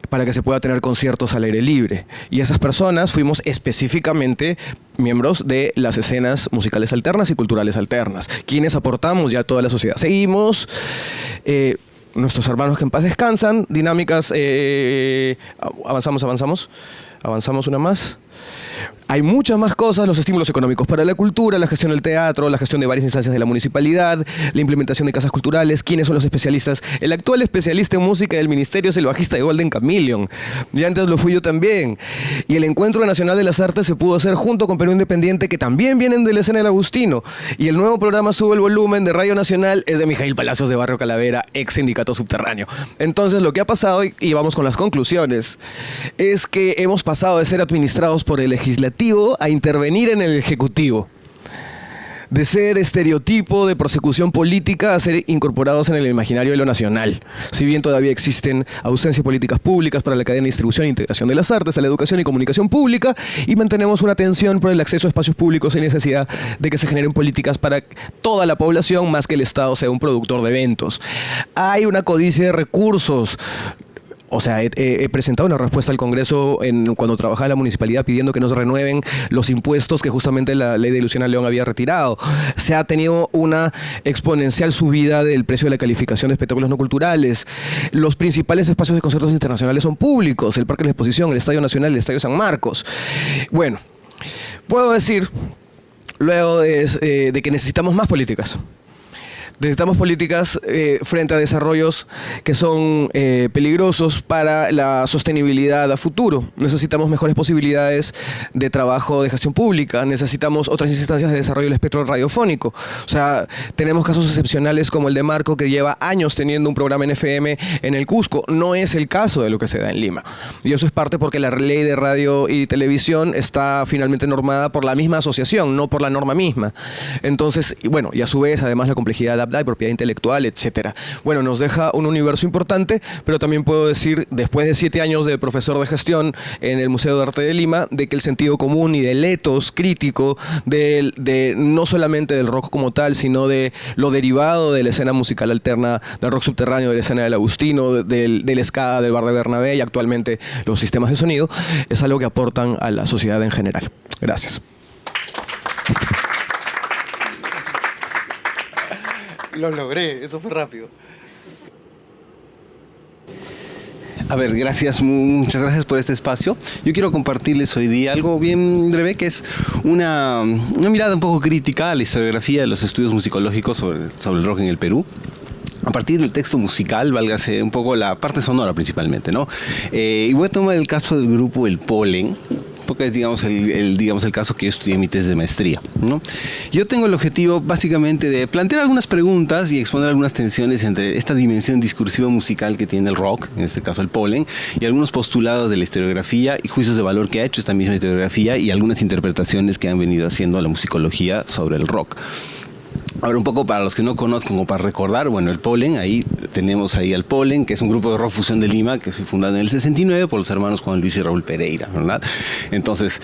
para que se pueda tener conciertos al aire libre. Y esas personas fuimos específicamente miembros de las escenas musicales alternas y culturales alternas, quienes aportamos ya a toda la sociedad. Seguimos... nuestros hermanos que en paz descansan, dinámicas, avanzamos una más. Hay muchas más cosas: los estímulos económicos para la cultura, la gestión del teatro, la gestión de varias instancias de la municipalidad, la implementación de casas culturales. ¿Quiénes son los especialistas? El actual especialista en música del ministerio es el bajista de Golden Chameleon, y antes lo fui yo también. Y el Encuentro Nacional de las Artes se pudo hacer junto con Perú Independiente, que también vienen de la escena del Agustino. Y el nuevo programa Sube el Volumen de Radio Nacional es de Mijail Palacios de Barrio Calavera, ex sindicato subterráneo. Entonces, lo que ha pasado, y vamos con las conclusiones, es que hemos pasado de ser administrados por el legislativo a intervenir en el ejecutivo, de ser estereotipo de persecución política a ser incorporados en el imaginario de lo nacional. Si bien todavía existen ausencias de políticas públicas para la cadena de distribución e integración de las artes, a la educación y comunicación pública, y mantenemos una tensión por el acceso a espacios públicos y necesidad de que se generen políticas para toda la población, más que el Estado sea un productor de eventos. Hay una codicia de recursos. O sea, he presentado una respuesta al Congreso cuando trabajaba en la municipalidad pidiendo que nos renueven los impuestos que justamente la ley de Luciana León había retirado. Se ha tenido una exponencial subida del precio de la calificación de espectáculos no culturales. Los principales espacios de conciertos internacionales son públicos: el Parque de la Exposición, el Estadio Nacional, el Estadio San Marcos. Bueno, puedo decir, luego de que necesitamos más políticas. Necesitamos políticas frente a desarrollos que son peligrosos para la sostenibilidad a futuro. Necesitamos mejores posibilidades de trabajo de gestión pública. Necesitamos otras instancias de desarrollo del espectro radiofónico. O sea, tenemos casos excepcionales como el de Marco, que lleva años teniendo un programa en FM en el Cusco. No es el caso de lo que se da en Lima. Y eso es parte porque la ley de radio y televisión está finalmente normada por la misma asociación, no por la norma misma. Entonces, bueno, y a su vez, además, la complejidad de propiedad intelectual, etcétera. Bueno, nos deja un universo importante, pero también puedo decir, después de 7 años de profesor de gestión en el Museo de Arte de Lima, de que el sentido común y del ethos crítico de no solamente del rock como tal, sino de lo derivado de la escena musical alterna, del rock subterráneo, de la escena del Agustino, del ska, del bar de Bernabé y actualmente los sistemas de sonido, es algo que aportan a la sociedad en general. Gracias. Lo logré, eso fue rápido. A ver, muchas gracias por este espacio. Yo quiero compartirles hoy día algo bien breve, que es una mirada un poco crítica a la historiografía de los estudios musicológicos sobre el rock en el Perú. A partir del texto musical, válgase un poco la parte sonora principalmente, ¿no? Y voy a tomar el caso del grupo El Polen, porque es, digamos, el caso que yo estudié en mi tesis de maestría, ¿no? Yo tengo el objetivo básicamente de plantear algunas preguntas y exponer algunas tensiones entre esta dimensión discursiva musical que tiene el rock, en este caso el Polen, y algunos postulados de la historiografía y juicios de valor que ha hecho esta misma historiografía y algunas interpretaciones que han venido haciendo la musicología sobre el rock. Ahora, un poco para los que no conozcan o para recordar, bueno, el Polen, ahí tenemos ahí al Polen, que es un grupo de rock fusión de Lima, que fue fundado en el 69 por los hermanos Juan Luis y Raúl Pereira, ¿verdad? Entonces,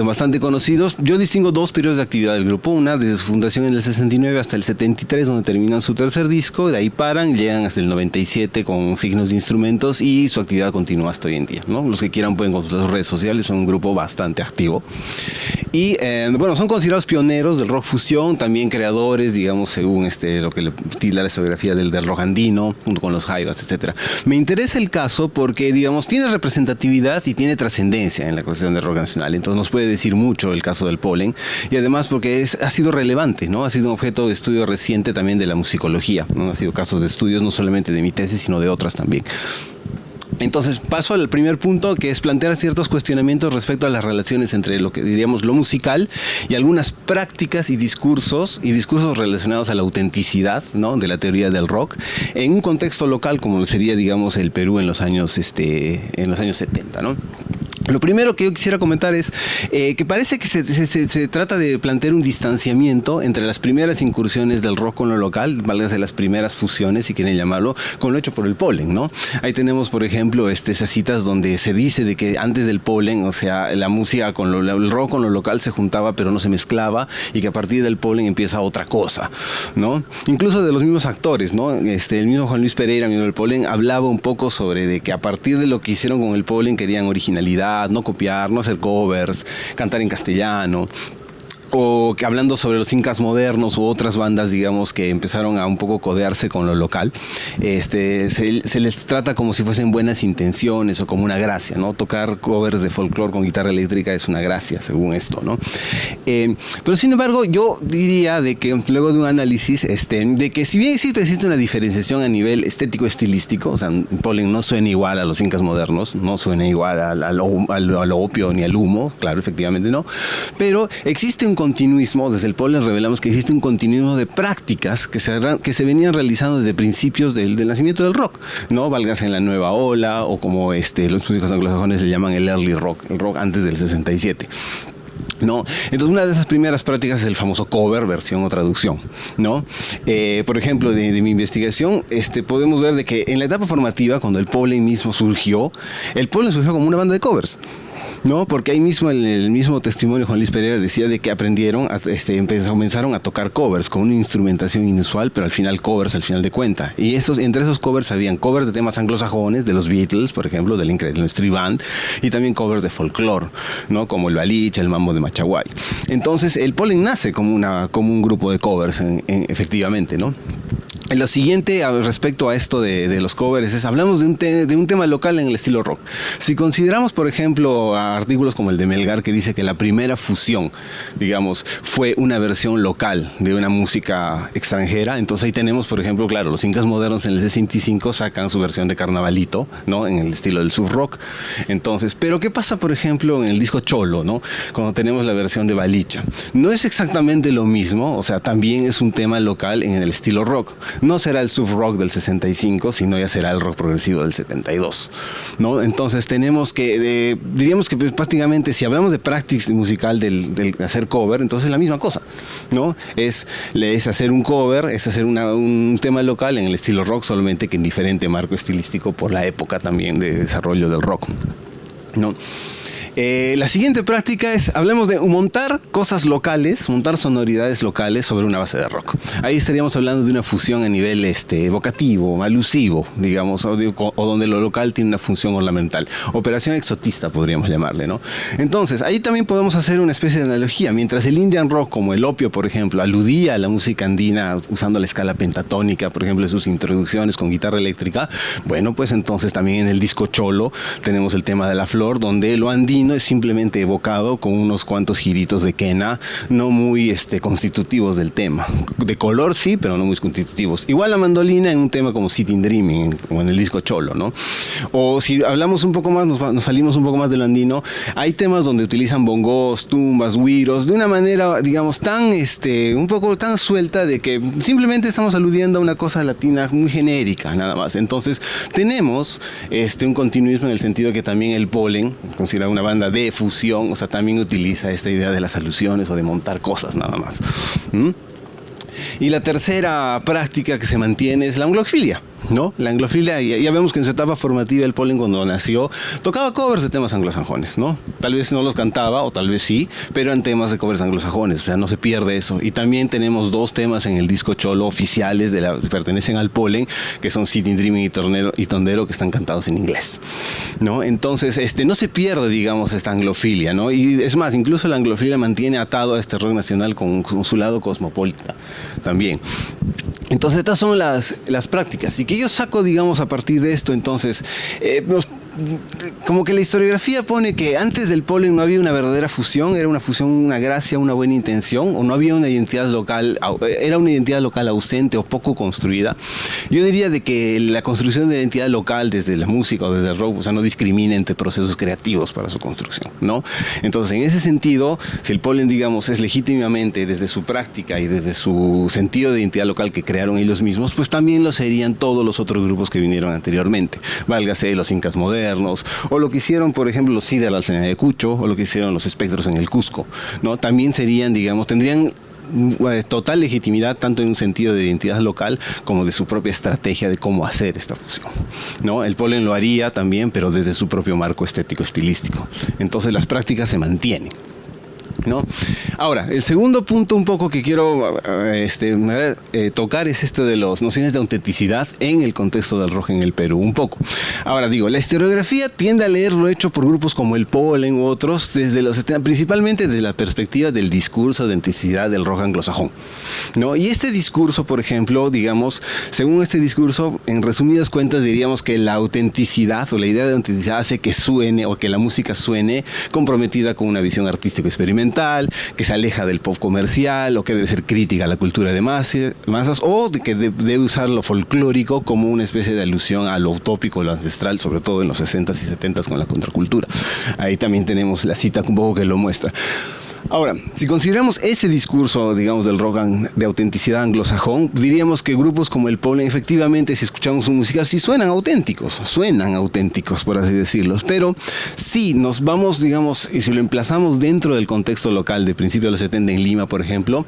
bastante conocidos. Yo distingo dos periodos de actividad del grupo, una desde su fundación en el 69 hasta el 73, donde terminan su tercer disco, de ahí paran, llegan hasta el 97 con Signos de Instrumentos y su actividad continúa hasta hoy en día, ¿no? Los que quieran pueden consultar sus redes sociales, son un grupo bastante activo. Y bueno, son considerados pioneros del rock fusión, también creadores, digamos, según lo que le tilda la historiografía del rock andino, junto con los Jaivas, etc. Me interesa el caso porque, digamos, tiene representatividad y tiene trascendencia en la cuestión del rock nacional, entonces nos puede decir mucho el caso del Polen, y además porque ha sido relevante, ¿no? Ha sido un objeto de estudio reciente también de la musicología, ¿no? Ha sido casos de estudios no solamente de mi tesis, sino de otras también. Entonces paso al primer punto, que es plantear ciertos cuestionamientos respecto a las relaciones entre lo que diríamos lo musical y algunas prácticas y discursos relacionados a la autenticidad, ¿no? De la teoría del rock en un contexto local como sería, digamos, el Perú en los años 70, ¿no? Lo primero que yo quisiera comentar es que parece que se trata de plantear un distanciamiento entre las primeras incursiones del rock con lo local, válgase las primeras fusiones, si quieren llamarlo, con lo hecho por el Polen, ¿no? Ahí tenemos, por ejemplo, esas citas donde se dice de que antes del Polen, o sea, la música con el rock con lo local se juntaba pero no se mezclaba, y que a partir del Polen empieza otra cosa, ¿no? Incluso de los mismos actores, ¿no? El mismo Juan Luis Pereira, amigo del Polen, hablaba un poco sobre de que a partir de lo que hicieron con el Polen querían originalidad, no copiar, no hacer covers, cantar en castellano. O que hablando sobre los incas modernos u otras bandas, digamos, que empezaron a un poco codearse con lo local, se les trata como si fuesen buenas intenciones o como una gracia, ¿no? Tocar covers de folclore con guitarra eléctrica es una gracia, según esto, ¿no? Pero sin embargo, yo diría de que luego de un análisis, de que si bien existe una diferenciación a nivel estético-estilístico, o sea, Polen no suena igual a los incas modernos, no suena igual al opio ni al humo, claro, efectivamente no, pero existe un continuismo. Desde el Polen revelamos que existe un continuismo de prácticas que se venían realizando desde principios del nacimiento del rock, ¿no? Válgase en la nueva ola, o como los músicos anglosajones le llaman el early rock, el rock antes del 67. ¿No? Entonces una de esas primeras prácticas es el famoso cover, versión o traducción, ¿no? Por ejemplo, de mi investigación, podemos ver de que en la etapa formativa, cuando el Polen mismo surgió, el Polen surgió como una banda de covers, ¿no? Porque ahí mismo, en el mismo testimonio, Juan Luis Pereira decía de que comenzaron a tocar covers con una instrumentación inusual, pero al final covers al final de cuenta. Y entre esos covers habían covers de temas anglosajones, de los Beatles, por ejemplo, del Incredible Mystery Band, y también covers de folclore, ¿no? Como el Baliche, el Mambo de Machaguay. Entonces, el Polen nace como un grupo de covers, efectivamente, ¿no? Lo siguiente respecto a esto de los covers es, hablamos de un tema local en el estilo rock. Si consideramos, por ejemplo, artículos como el de Melgar, que dice que la primera fusión, digamos, fue una versión local de una música extranjera, entonces ahí tenemos, por ejemplo, claro, los incas modernos en el 65 sacan su versión de Carnavalito, ¿no? En el estilo del surf rock. Entonces, pero ¿qué pasa, por ejemplo, en el disco Cholo, ¿no? Cuando tenemos la versión de Balicha. No es exactamente lo mismo, o sea, también es un tema local en el estilo rock. No será el surf rock del 65, sino ya será el rock progresivo del 72, ¿no? Entonces tenemos que, diríamos que pues, prácticamente si hablamos de práctica musical del hacer cover, entonces es la misma cosa, ¿no? Es hacer un cover, es hacer un tema local en el estilo rock, solamente que en diferente marco estilístico por la época también de desarrollo del rock, ¿no? La siguiente práctica es, hablemos de montar cosas locales, montar sonoridades locales sobre una base de rock. Ahí estaríamos hablando de una fusión a nivel evocativo, alusivo, digamos, o donde lo local tiene una función ornamental. Operación exotista podríamos llamarle, ¿no? Entonces, ahí también podemos hacer una especie de analogía. Mientras el Indian rock, como el opio, por ejemplo, aludía a la música andina usando la escala pentatónica, por ejemplo, en sus introducciones con guitarra eléctrica, bueno, pues entonces también en el disco Cholo tenemos el tema de la flor, donde lo andino es simplemente evocado con unos cuantos giritos de quena no muy constitutivos del tema. De color sí, pero no muy constitutivos. Igual la mandolina en un tema como Sitting Dreaming, como en el disco Cholo, ¿no? O si hablamos un poco más, nos salimos un poco más del andino, hay temas donde utilizan bongos, tumbas, güiros, de una manera, digamos, un poco tan suelta de que simplemente estamos aludiendo a una cosa latina muy genérica, nada más. Entonces, tenemos un continuismo en el sentido que también el Polen, considerado una banda de fusión, o sea, también utiliza esta idea de las alusiones o de montar cosas nada más. Y la tercera práctica que se mantiene es la anglofilia, ¿no? La anglofilia, ya vemos que en su etapa formativa el Pollen, cuando nació, tocaba covers de temas anglosajones, ¿no? Tal vez no los cantaba, o tal vez sí, pero eran temas de covers anglosajones, o sea, no se pierde eso. Y también tenemos 2 temas en el disco Cholo oficiales que pertenecen al Pollen, que son Sitting Dreaming y Tondero, que están cantados en inglés, ¿no? Entonces, no se pierde, digamos, esta anglofilia, ¿no? Y es más, incluso la anglofilia mantiene atado a este rock nacional con su lado cosmopolita también. Entonces, estas son las prácticas. Y que yo saco, digamos, a partir de esto, entonces, como que la historiografía pone que antes del Pollen no había una verdadera fusión, era una fusión, una gracia, una buena intención, o no había una identidad local, era una identidad local ausente o poco construida. Yo diría de que la construcción de identidad local desde la música o desde el rock, o sea, no discrimina entre procesos creativos para su construcción, ¿no? Entonces, en ese sentido, si el Pollen, digamos, es legítimamente desde su práctica y desde su sentido de identidad local que crearon ellos mismos, pues también lo serían todos los otros grupos que vinieron anteriormente. Válgase los Incas modernos, o lo que hicieron, por ejemplo, los Cide al de Ayacucho, o lo que hicieron los Espectros en el Cusco, ¿no? También serían, digamos, tendrían total legitimidad tanto en un sentido de identidad local como de su propia estrategia de cómo hacer esta fusión, ¿no? El Pollen lo haría también, pero desde su propio marco estético estilístico. Entonces las prácticas se mantienen, ¿no? Ahora, el segundo punto un poco que quiero tocar es este de las nociones de autenticidad en el contexto del rock en el Perú, un poco. Ahora digo, la historiografía tiende a leer lo hecho por grupos como el Pollen u otros desde los 70, principalmente desde la perspectiva del discurso de autenticidad del rock anglosajón, ¿no? Y este discurso, por ejemplo, digamos, según este discurso, en resumidas cuentas diríamos que la autenticidad o la idea de autenticidad hace que suene o que la música suene comprometida con una visión artística experimental, que se aleja del pop comercial, o que debe ser crítica a la cultura de masas, o de que debe usar lo folclórico como una especie de alusión a lo utópico, lo ancestral, sobre todo en los 60s y 70s con la contracultura. Ahí también tenemos la cita un poco que lo muestra. Ahora, si consideramos ese discurso, digamos, del rock de autenticidad anglosajón, diríamos que grupos como el Pollen, efectivamente, si escuchamos su música, sí suenan auténticos, por así decirlo. Pero si nos vamos, digamos, y si lo emplazamos dentro del contexto local de principios de los 70 en Lima, por ejemplo,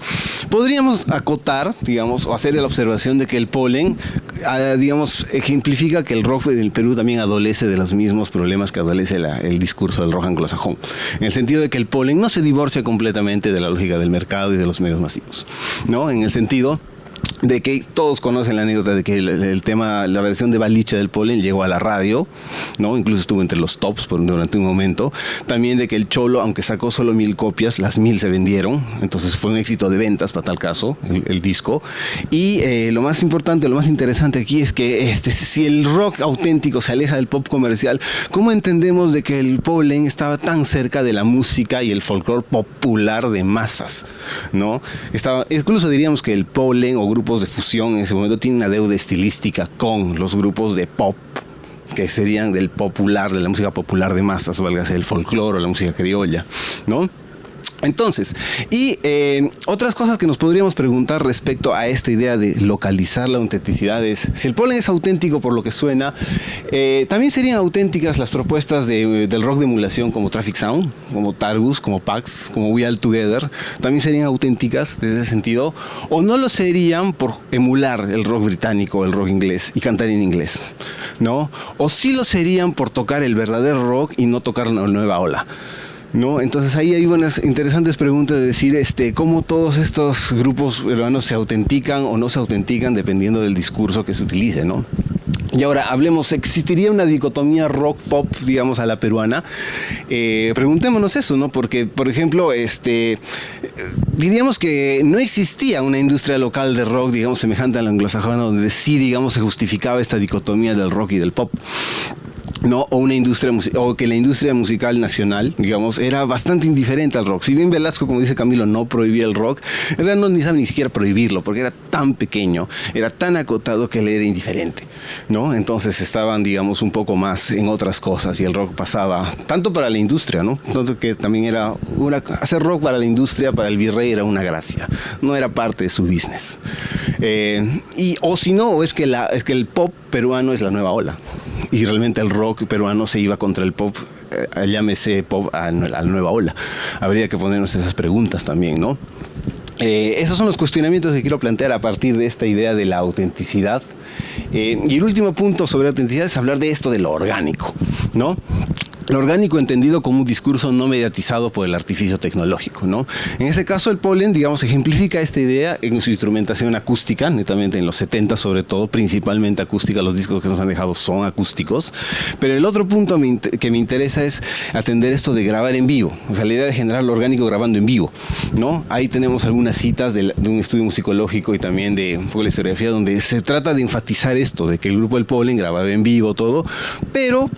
podríamos acotar, digamos, o hacer la observación de que el Pollen, digamos, ejemplifica que el rock del Perú también adolece de los mismos problemas que adolece el discurso del rock anglosajón. En el sentido de que el Pollen no se divorcia completamente de la lógica del mercado y de los medios masivos, ¿no? En el sentido de que todos conocen la anécdota de que el tema, la versión de Baliche del Pollen llegó a la radio, ¿no? Incluso estuvo entre los tops durante un momento. También de que el Cholo, aunque sacó solo 1000 copias, las 1000 se vendieron. Entonces fue un éxito de ventas para tal caso, el disco. Y lo más importante, lo más interesante aquí es que si el rock auténtico se aleja del pop comercial, ¿cómo entendemos de que el Pollen estaba tan cerca de la música y el folclore popular de masas, ¿no? Incluso diríamos que el Pollen o grupos de fusión en ese momento tienen una deuda estilística con los grupos de pop, que serían del popular, de la música popular de masas, o válgase el folclore o la música criolla, ¿no? Entonces, y otras cosas que nos podríamos preguntar respecto a esta idea de localizar la autenticidad es, si el Pollen es auténtico por lo que suena, también serían auténticas las propuestas del rock de emulación como Traffic Sound, como Targus, como Pax, como We All Together, también serían auténticas desde ese sentido, o no lo serían por emular el rock británico, el rock inglés y cantar en inglés, ¿no? O sí lo serían por tocar el verdadero rock y no tocar la nueva ola, ¿no? Entonces ahí hay unas interesantes preguntas de decir cómo todos estos grupos peruanos se autentican o no se autentican dependiendo del discurso que se utilice, ¿no? Y ahora hablemos, ¿existiría una dicotomía rock-pop, digamos, a la peruana? Preguntémonos eso, ¿no? Porque, por ejemplo, diríamos que no existía una industria local de rock, digamos, semejante a la anglosajona, donde sí, digamos, se justificaba esta dicotomía del rock y del pop, ¿no? O una industria o que la industria musical nacional, digamos, era bastante indiferente al rock. Si bien Velasco, como dice Camilo, no prohibía el rock, en realidad no ni sabe ni siquiera prohibirlo, porque era tan pequeño, era tan acotado que él era indiferente, ¿no? Entonces estaban, digamos, un poco más en otras cosas y el rock pasaba tanto para la industria, ¿no? Entonces, que también era hacer rock para la industria, para el virrey era una gracia, no era parte de su business. O si no, es que el pop peruano es la nueva ola. Y realmente el rock peruano se iba contra el pop, llámese pop a la nueva ola. Habría que ponernos esas preguntas también, ¿no? Esos son los cuestionamientos que quiero plantear a partir de esta idea de la autenticidad. Y el último punto sobre autenticidad es hablar de esto de lo orgánico, ¿no? Lo orgánico entendido como un discurso no mediatizado por el artificio tecnológico, ¿no? En ese caso, el Pollen, digamos, ejemplifica esta idea en su instrumentación acústica, netamente en los 70 sobre todo, principalmente acústica. Los discos que nos han dejado son acústicos. Pero el otro punto que me interesa es atender esto de grabar en vivo, o sea, la idea de generar lo orgánico grabando en vivo, ¿no? Ahí tenemos algunas citas de un estudio musicológico y también de un poco de la historiografía, donde se trata de enfatizar esto, de que el grupo del Pollen grababa en vivo todo, pero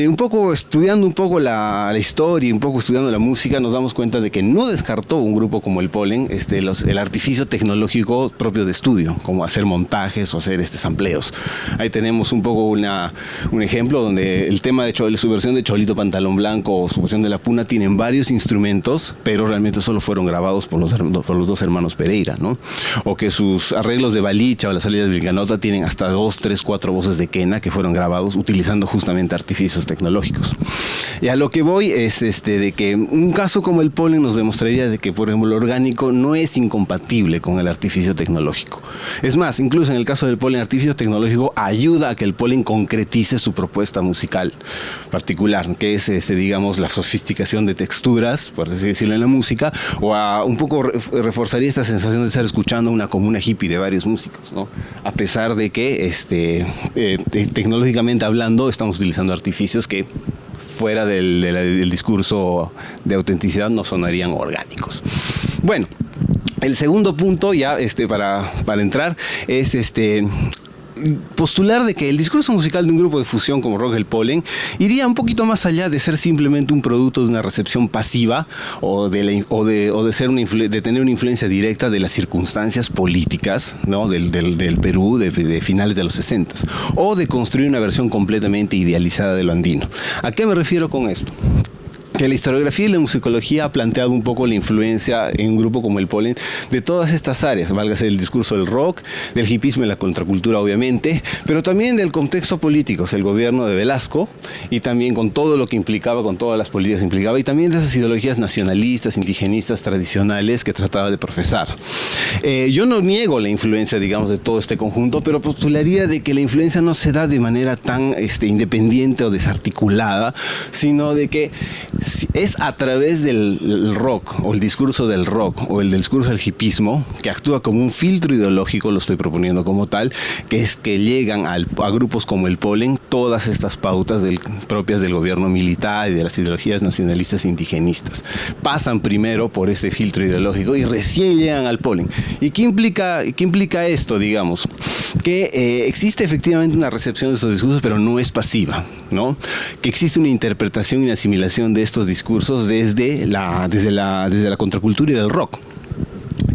un poco estudiando un poco la historia y un poco estudiando la música, nos damos cuenta de que no descartó un grupo como el Pollen el artificio tecnológico propio de estudio, como hacer montajes o hacer sampleos. Ahí tenemos un poco un ejemplo donde el tema de su versión de Cholito Pantalón Blanco o su versión de La Puna tienen varios instrumentos, pero realmente solo fueron grabados por los dos hermanos Pereira, ¿no? O que sus arreglos de Balicha o las salidas de Vilcanota tienen hasta 2, 3, 4 voces de quena que fueron grabados utilizando justamente artificios tecnológicos. Y a lo que voy es de que un caso como el Pollen nos demostraría de que, por ejemplo, lo orgánico no es incompatible con el artificio tecnológico. Es más, incluso en el caso del Pollen, el artificio tecnológico ayuda a que el Pollen concretice su propuesta musical particular, que es, digamos, la sofisticación de texturas, por así decirlo, en la música, o un poco reforzaría esta sensación de estar escuchando una comuna hippie de varios músicos, ¿no? A pesar de que tecnológicamente hablando estamos utilizando artificios que fuera del discurso de autenticidad no sonarían orgánicos. Bueno, el segundo punto ya para entrar es postular de que el discurso musical de un grupo de fusión como Rock el Pollen iría un poquito más allá de ser simplemente un producto de una recepción pasiva o de tener una influencia directa de las circunstancias políticas, ¿no? del Perú de finales de los 60 o de construir una versión completamente idealizada de lo andino. ¿A qué me refiero con esto? Que la historiografía y la musicología ha planteado un poco la influencia en un grupo como el Pollen de todas estas áreas, válgase el discurso del rock, del hipismo y la contracultura obviamente, pero también del contexto político, o sea, el gobierno de Velasco, y también con todo lo que implicaba, con todas las políticas que implicaba, y también de esas ideologías nacionalistas, indigenistas, tradicionales que trataba de profesar. Yo no niego la influencia, digamos, de todo este conjunto, pero postularía de que la influencia no se da de manera tan independiente o desarticulada, sino de que es a través del rock o el discurso del rock o el discurso del hipismo que actúa como un filtro ideológico, lo estoy proponiendo como tal, que es que llegan a grupos como el Pollen todas estas pautas propias del gobierno militar y de las ideologías nacionalistas indigenistas. Pasan primero por este filtro ideológico y recién llegan al Pollen. ¿Y qué implica esto, digamos? Que existe efectivamente una recepción de estos discursos, pero no es pasiva, ¿no? Que existe una interpretación y una asimilación de estos discursos desde la contracultura y del rock.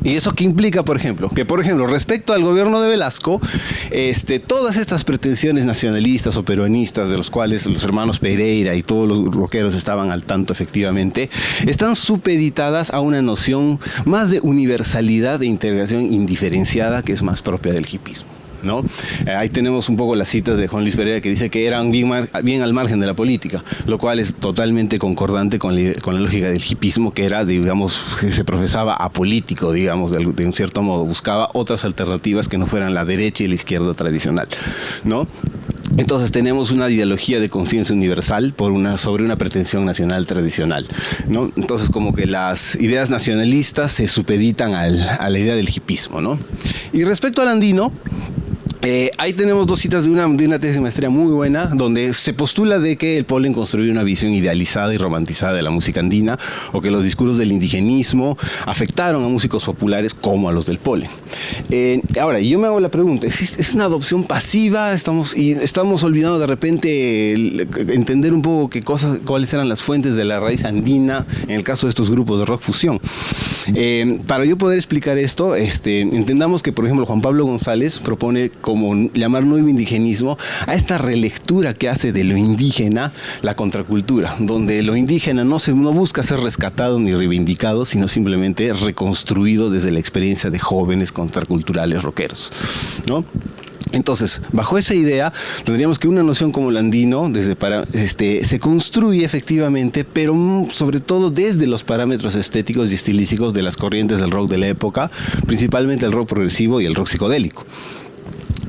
¿Y eso qué implica, por ejemplo? Que, por ejemplo, respecto al gobierno de Velasco, todas estas pretensiones nacionalistas o peruanistas, de los cuales los hermanos Pereira y todos los rockeros estaban al tanto efectivamente, están supeditadas a una noción más de universalidad e integración indiferenciada que es más propia del hipismo, ¿no? Ahí tenemos un poco las citas de Juan Luis Pereira que dice que eran bien al margen de la política, lo cual es totalmente concordante con la lógica del hipismo, que era, digamos, que se profesaba apolítico, digamos, de un cierto modo, buscaba otras alternativas que no fueran la derecha y la izquierda tradicional, ¿no? Entonces tenemos una ideología de conciencia universal sobre una pretensión nacional tradicional, ¿no? Entonces como que las ideas nacionalistas se supeditan a la idea del hipismo, ¿no? Y respecto al andino, ahí tenemos dos citas de una tesis de maestría muy buena, donde se postula de que el Pollen construyó una visión idealizada y romantizada de la música andina, o que los discursos del indigenismo afectaron a músicos populares como a los del Pollen. Ahora, yo me hago la pregunta, ¿es una adopción pasiva? Estamos olvidando de repente entender un poco cuáles eran las fuentes de la raíz andina en el caso de estos grupos de rock fusión. Para yo poder explicar esto, entendamos que, por ejemplo, Juan Pablo González propone como llamar nuevo indigenismo a esta relectura que hace de lo indígena la contracultura, donde lo indígena no busca ser rescatado ni reivindicado, sino simplemente reconstruido desde la experiencia de jóvenes contraculturales rockeros, ¿no? Entonces, bajo esa idea, tendríamos que una noción como el andino se construye efectivamente, pero sobre todo desde los parámetros estéticos y estilísticos de las corrientes del rock de la época, principalmente el rock progresivo y el rock psicodélico.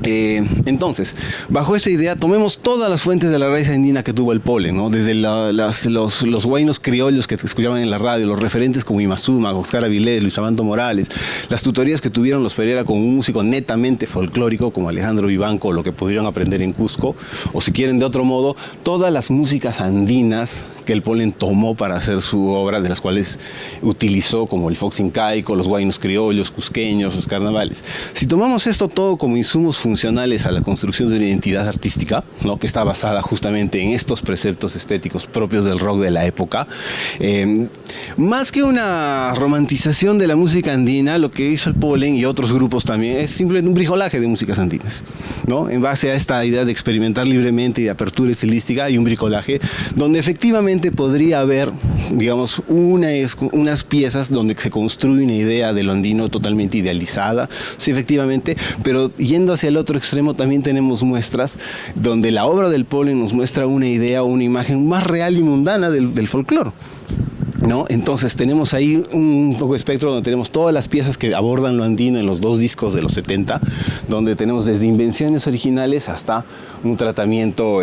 Entonces, bajo esa idea, tomemos todas las fuentes de la raíz andina que tuvo el polen, ¿no? Desde los huaynos criollos que escuchaban en la radio, los referentes como Imazuma, Oscar Avilés, Luis Abanto Morales, las tutorías que tuvieron los Pereira con un músico netamente folclórico como Alejandro Vivanco, lo que pudieron aprender en Cusco, o si quieren de otro modo, todas las músicas andinas que el polen tomó para hacer su obra, de las cuales utilizó, como el fox incaico, los huaynos criollos, cusqueños, los carnavales. Si tomamos esto todo como insumos funcionales a la construcción de una identidad artística, ¿no? Que está basada justamente en estos preceptos estéticos propios del rock de la época, más que una romantización de la música andina, lo que hizo el polen y otros grupos también es simplemente un bricolaje de músicas andinas, ¿no? En base a esta idea de experimentar libremente y de apertura estilística, y un bricolaje donde efectivamente podría haber, digamos, unas piezas donde se construye una idea de lo andino totalmente idealizada, sí, efectivamente, pero yendo hacia el otro extremo también tenemos muestras donde la obra del polen nos muestra una idea o una imagen más real y mundana del folclore, ¿no? Entonces tenemos ahí un poco de espectro donde tenemos todas las piezas que abordan lo andino en los dos discos de los 70, donde tenemos desde invenciones originales hasta un tratamiento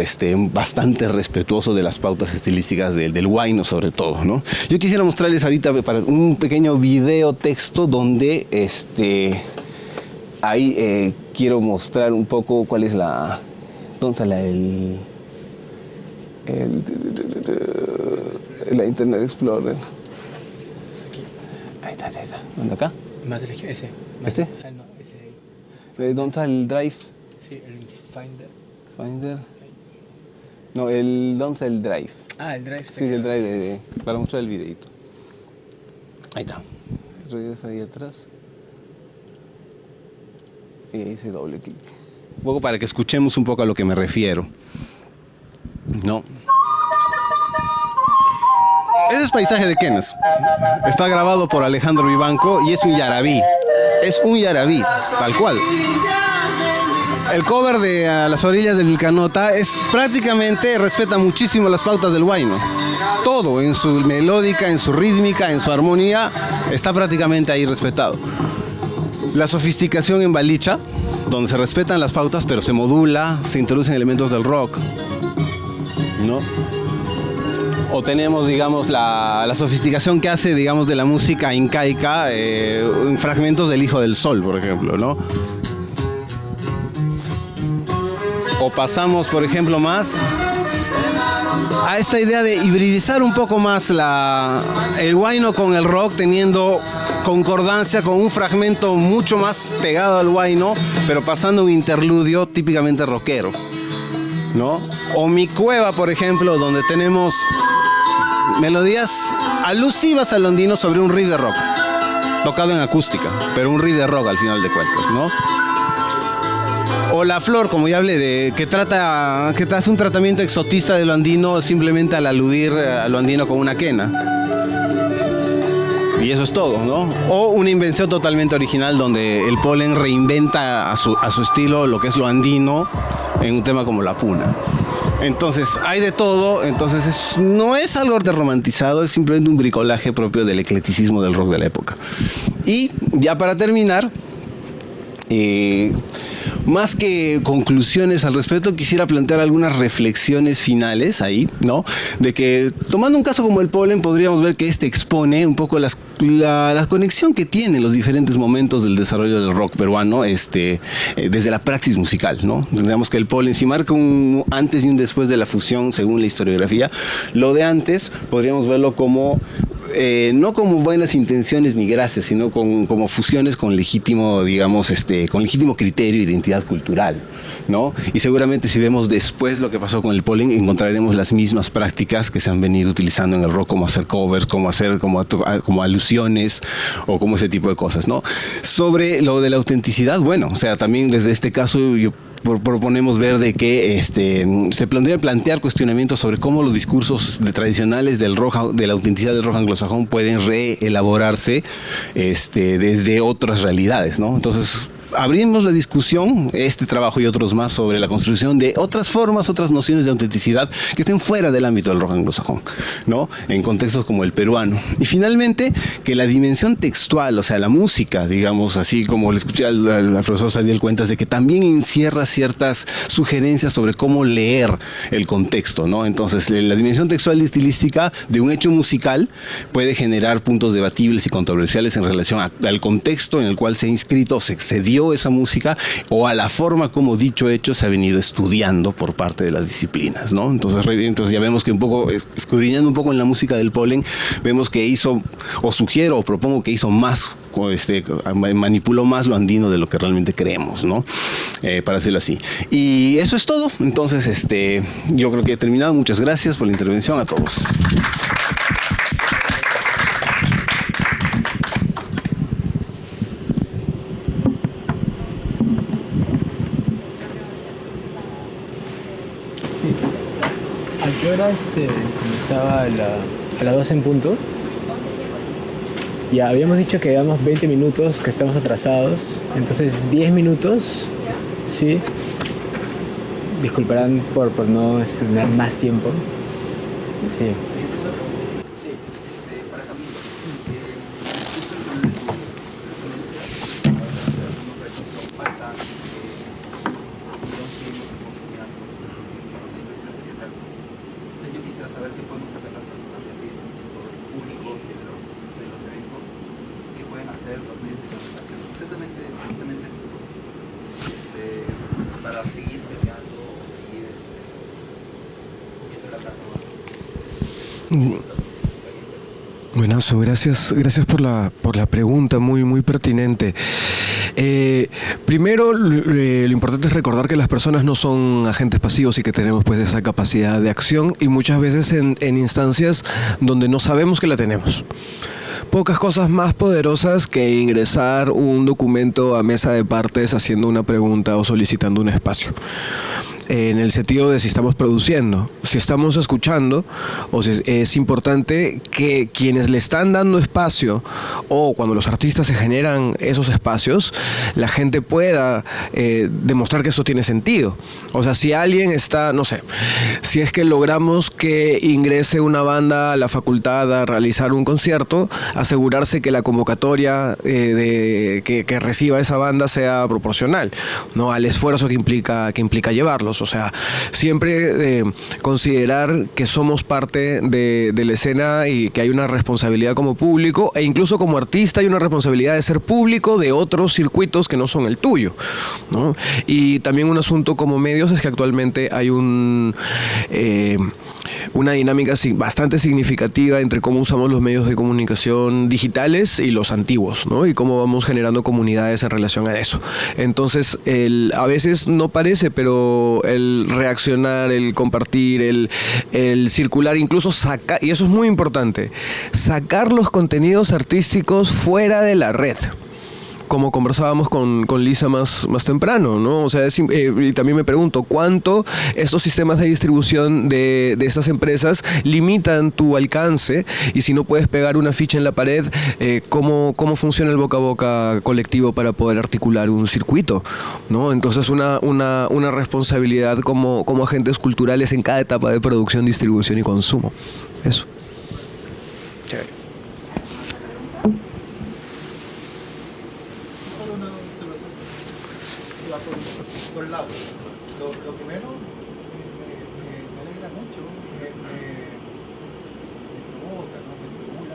bastante respetuoso de las pautas estilísticas del huayno sobre todo, ¿no? Yo quisiera mostrarles ahorita para un pequeño video texto donde ahí quiero mostrar un poco cuál es la Internet Explorer. Ahí está. ¿Dónde acá? Más de la izquierda, ese. ¿Este? Ah, no, ese ahí. ¿Dónde está el Drive? Sí, el Finder. ¿Finder? No, ¿dónde está el Drive? Ah, el Drive. Sí, el Drive para mostrar el videito. Ahí está. Regresa ahí atrás. Y ahí hice doble clic. Un poco para que escuchemos un poco a lo que me refiero. ¿No? Ese es Paisaje de Quenas. Está grabado por Alejandro Vivanco y es un yarabí. Es un yarabí, tal cual. El cover de A las orillas del Vilcanota respeta muchísimo las pautas del huayno. Todo, en su melódica, en su rítmica, en su armonía, está prácticamente ahí respetado. La sofisticación en balicha, donde se respetan las pautas, pero se modula, se introducen elementos del rock, ¿no? O tenemos, digamos, la sofisticación que hace, digamos, de la música incaica, en fragmentos del Hijo del Sol, por ejemplo, ¿no? O pasamos, por ejemplo, más a esta idea de hibridizar un poco más el huayno con el rock, teniendo concordancia con un fragmento mucho más pegado al huayno, pero pasando un interludio típicamente rockero, ¿no? O Mi Cueva, por ejemplo, donde tenemos melodías alusivas al andino sobre un riff de rock, tocado en acústica, pero un riff de rock al final de cuentas, ¿no? O La Flor, como ya hablé, que hace un tratamiento exotista de lo andino simplemente al aludir a lo andino con una quena. Y eso es todo, ¿no? O una invención totalmente original donde el polen reinventa a su estilo lo que es lo andino en un tema como la puna. Entonces, hay de todo. Entonces, no es algo de romantizado, es simplemente un bricolaje propio del eclecticismo del rock de la época. Y ya para terminar, más que conclusiones al respecto, quisiera plantear algunas reflexiones finales ahí, ¿no? De que, tomando un caso como el polen, podríamos ver que expone un poco la conexión que tienen los diferentes momentos del desarrollo del rock peruano, desde la praxis musical, ¿no? Tendríamos que el polen, si marca un antes y un después de la fusión, según la historiografía, lo de antes podríamos verlo como no como buenas intenciones ni gracias, sino como fusiones con legítimo, digamos, con legítimo criterio e identidad cultural, ¿no? Y seguramente si vemos después lo que pasó con el polen, encontraremos las mismas prácticas que se han venido utilizando en el rock, como hacer covers, como alusiones o como ese tipo de cosas, ¿no? Sobre lo de la autenticidad, bueno, o sea, también desde este caso yo proponemos ver de que se plantear cuestionamientos sobre cómo los discursos tradicionales del rock, de la autenticidad del rock anglosajón pueden reelaborarse desde otras realidades, ¿no? Entonces, abrimos la discusión, este trabajo y otros más, sobre la construcción de otras formas, otras nociones de autenticidad que estén fuera del ámbito del rock anglosajón, ¿no? En contextos como el peruano. Y finalmente, que la dimensión textual, o sea, la música, digamos, así como le escuché al profesor Sadiel cuentas, de que también encierra ciertas sugerencias sobre cómo leer el contexto, ¿no? Entonces, la dimensión textual y estilística de un hecho musical puede generar puntos debatibles y controversiales en relación al contexto en el cual se ha inscrito, se dio esa música, o a la forma como dicho hecho se ha venido estudiando por parte de las disciplinas, ¿no? Entonces ya vemos que un poco, escudriñando un poco en la música del Polen, vemos que hizo, o sugiero, o propongo que hizo más, manipuló más lo andino de lo que realmente creemos, ¿no? Para decirlo así. Y eso es todo. Entonces, yo creo que he terminado. Muchas gracias por la intervención a todos. Sí. ¿A qué hora comenzaba a las 12 en punto? Ya habíamos dicho que llevamos 20 minutos, que estamos atrasados. Entonces, 10 minutos, sí. Disculparán por no tener más tiempo. Sí. Yo quisiera saber qué podemos hacer las personas de aquí, el público de los eventos, qué pueden hacer los medios de comunicación, precisamente eso, para seguir peleando o seguir viendo la carta. Buenazo, gracias por la pregunta, muy pertinente. Primero, lo importante es recordar que las personas no son agentes pasivos y que tenemos pues esa capacidad de acción, y muchas veces en instancias donde no sabemos que la tenemos. Pocas cosas más poderosas que ingresar un documento a mesa de partes haciendo una pregunta o solicitando un espacio. En el sentido de si estamos produciendo, si estamos escuchando, o si es importante que quienes le están dando espacio, o cuando los artistas se generan esos espacios, la gente pueda demostrar que esto tiene sentido. O sea, si alguien está, no sé, si es que logramos que ingrese una banda a la facultad a realizar un concierto, asegurarse que la convocatoria que reciba esa banda sea proporcional, ¿no?, al esfuerzo que implica llevarlos. O sea, siempre considerar que somos parte de la escena y que hay una responsabilidad como público, e incluso como artista hay una responsabilidad de ser público de otros circuitos que no son el tuyo, ¿no? Y también un asunto como medios es que actualmente hay una dinámica bastante significativa entre cómo usamos los medios de comunicación digitales y los antiguos, ¿no? Y cómo vamos generando comunidades en relación a eso. Entonces, a veces no parece, pero el reaccionar, el compartir, el circular, incluso sacar, y eso es muy importante, sacar los contenidos artísticos fuera de la red, como conversábamos con Lisa más temprano, ¿no? O sea, y también me pregunto, ¿cuánto estos sistemas de distribución de estas empresas limitan tu alcance? Y si no puedes pegar una ficha en la pared, ¿cómo funciona el boca a boca colectivo para poder articular un circuito, ¿no? Entonces, una responsabilidad como agentes culturales en cada etapa de producción, distribución y consumo. Eso. Chévere. Por lado. Lo primero, me alegra mucho, me provoca, ¿no?, me estimula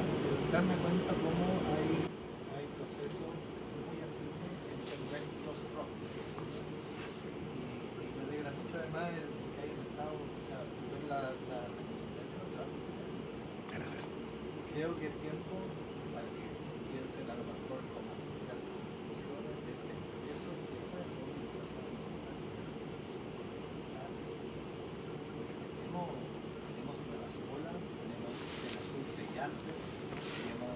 darme cuenta cómo hay procesos muy afines entre los rocks. Y me alegra mucho además que hayan estado, o sea, ver la consistencia de los trabajos. Gracias. Creo que es tiempo para que piensen a lo mejor como las conclusiones de este proceso que está desarrollando. Tenemos nuevas olas, tenemos el azul brillante, tenemos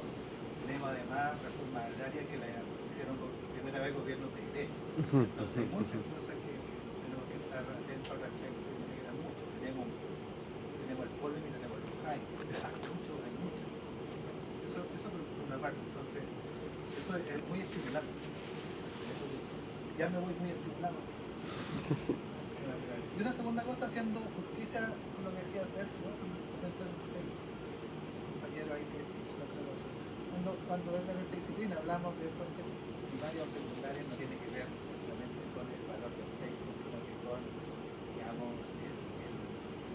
además reforma agraria que la hicieron por primera vez gobiernos de derecha. Entonces hay muchas cosas que tenemos que estar atentos al respecto, y me alegra mucho. Tenemos el polen y tenemos el Jaime. Exacto. Hay muchas cosas. Eso por una parte. Entonces, eso es muy estimulante. ya me voy muy articulado. Y una segunda cosa, haciendo justicia con lo que decía Sergio, el compañero ahí que hizo la observación. Cuando desde nuestra disciplina hablamos de fuentes primarias o secundarias, no tiene que ver simplemente con el valor del texto, sino que con, digamos, el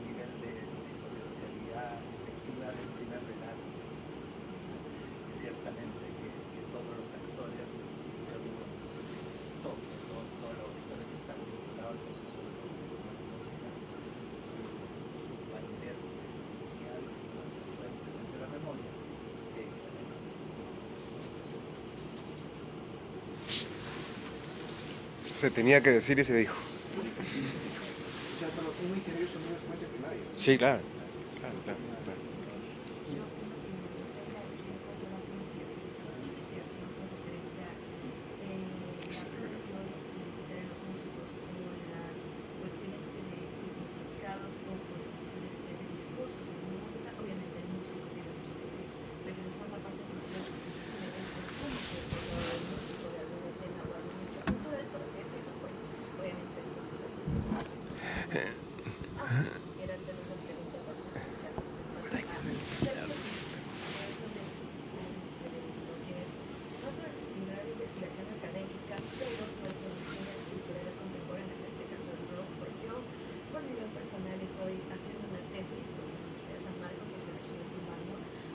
nivel de potencialidad efectiva del primer relato. Y ciertamente que todos los actores, todos los auditores que están vinculados al proceso de producción de la música, su validez testimonial y nuestra fuente de la memoria. Se tenía que decir y se dijo. Un ingeniero sonido es fuente primaria. Sí, claro.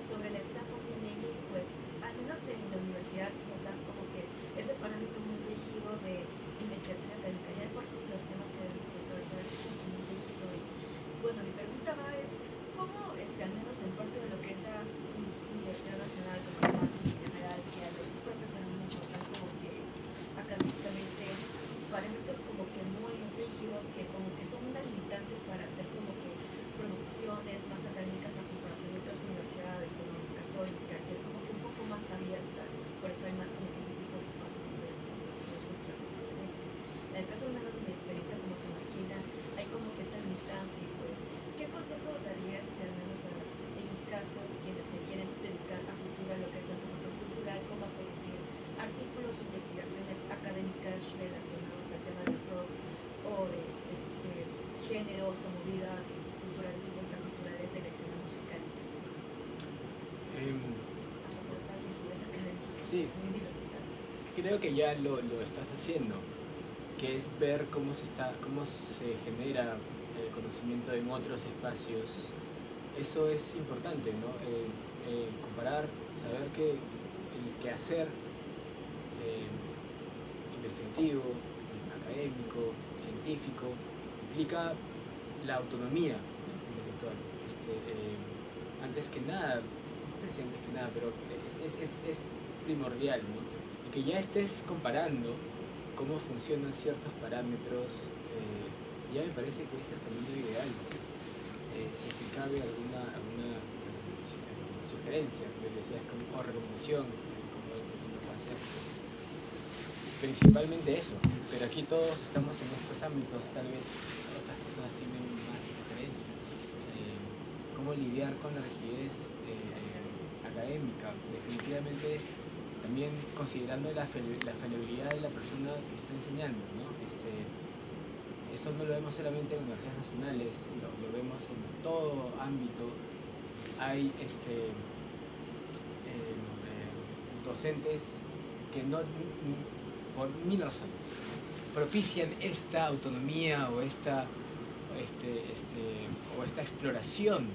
Sobre la estampa Minelli, pues al menos en la universidad nos dan como que ese parámetro muy rígido de investigación académica. Ya de por sí los temas que deben atravesar es muy rígido. Y bueno, mi pregunta va es cómo, al menos en parte de lo que es la Universidad Nacional, como en general, que a los propios alumnos nos dan como que académicamente parámetros como que muy rígidos, que como que son una limitante para hacer como que producciones más académicas a comparación de otras universidades como la Católica, que es como que un poco más abierta, por eso hay más como que ese tipo de espacios más abiertos. En el caso al menos de mi experiencia como sanmarquina, hay como que esta limitante, y pues, ¿qué consejo darías al menos en mi caso, quienes se quieren dedicar a futuro a lo que es tanto formación cultural como a producir artículos, investigaciones académicas relacionadas al tema del rock o de géneros o movidas culturales y contraculturales de la escena musical? Sí, creo que ya lo estás haciendo, que es ver cómo se genera el conocimiento en otros espacios. Eso es importante, ¿no? Comparar, saber que el quehacer investigativo, académico, científico, implica la autonomía intelectual. Antes que nada, no sé si antes que nada, pero es primordial, ¿no? Y que ya estés comparando cómo funcionan ciertos parámetros, ya me parece que es el camino ideal. Si es que cabe alguna sugerencia, o recomendación, como lo francés. Principalmente eso, pero aquí todos estamos en estos ámbitos, tal vez otras personas tienen más sugerencias. Cómo lidiar con la rigidez académica, definitivamente también considerando la falibilidad de la persona que está enseñando, ¿no? Eso no lo vemos solamente en universidades nacionales, lo vemos en todo ámbito. Hay docentes que no, por mil razones, propician esta autonomía o esta exploración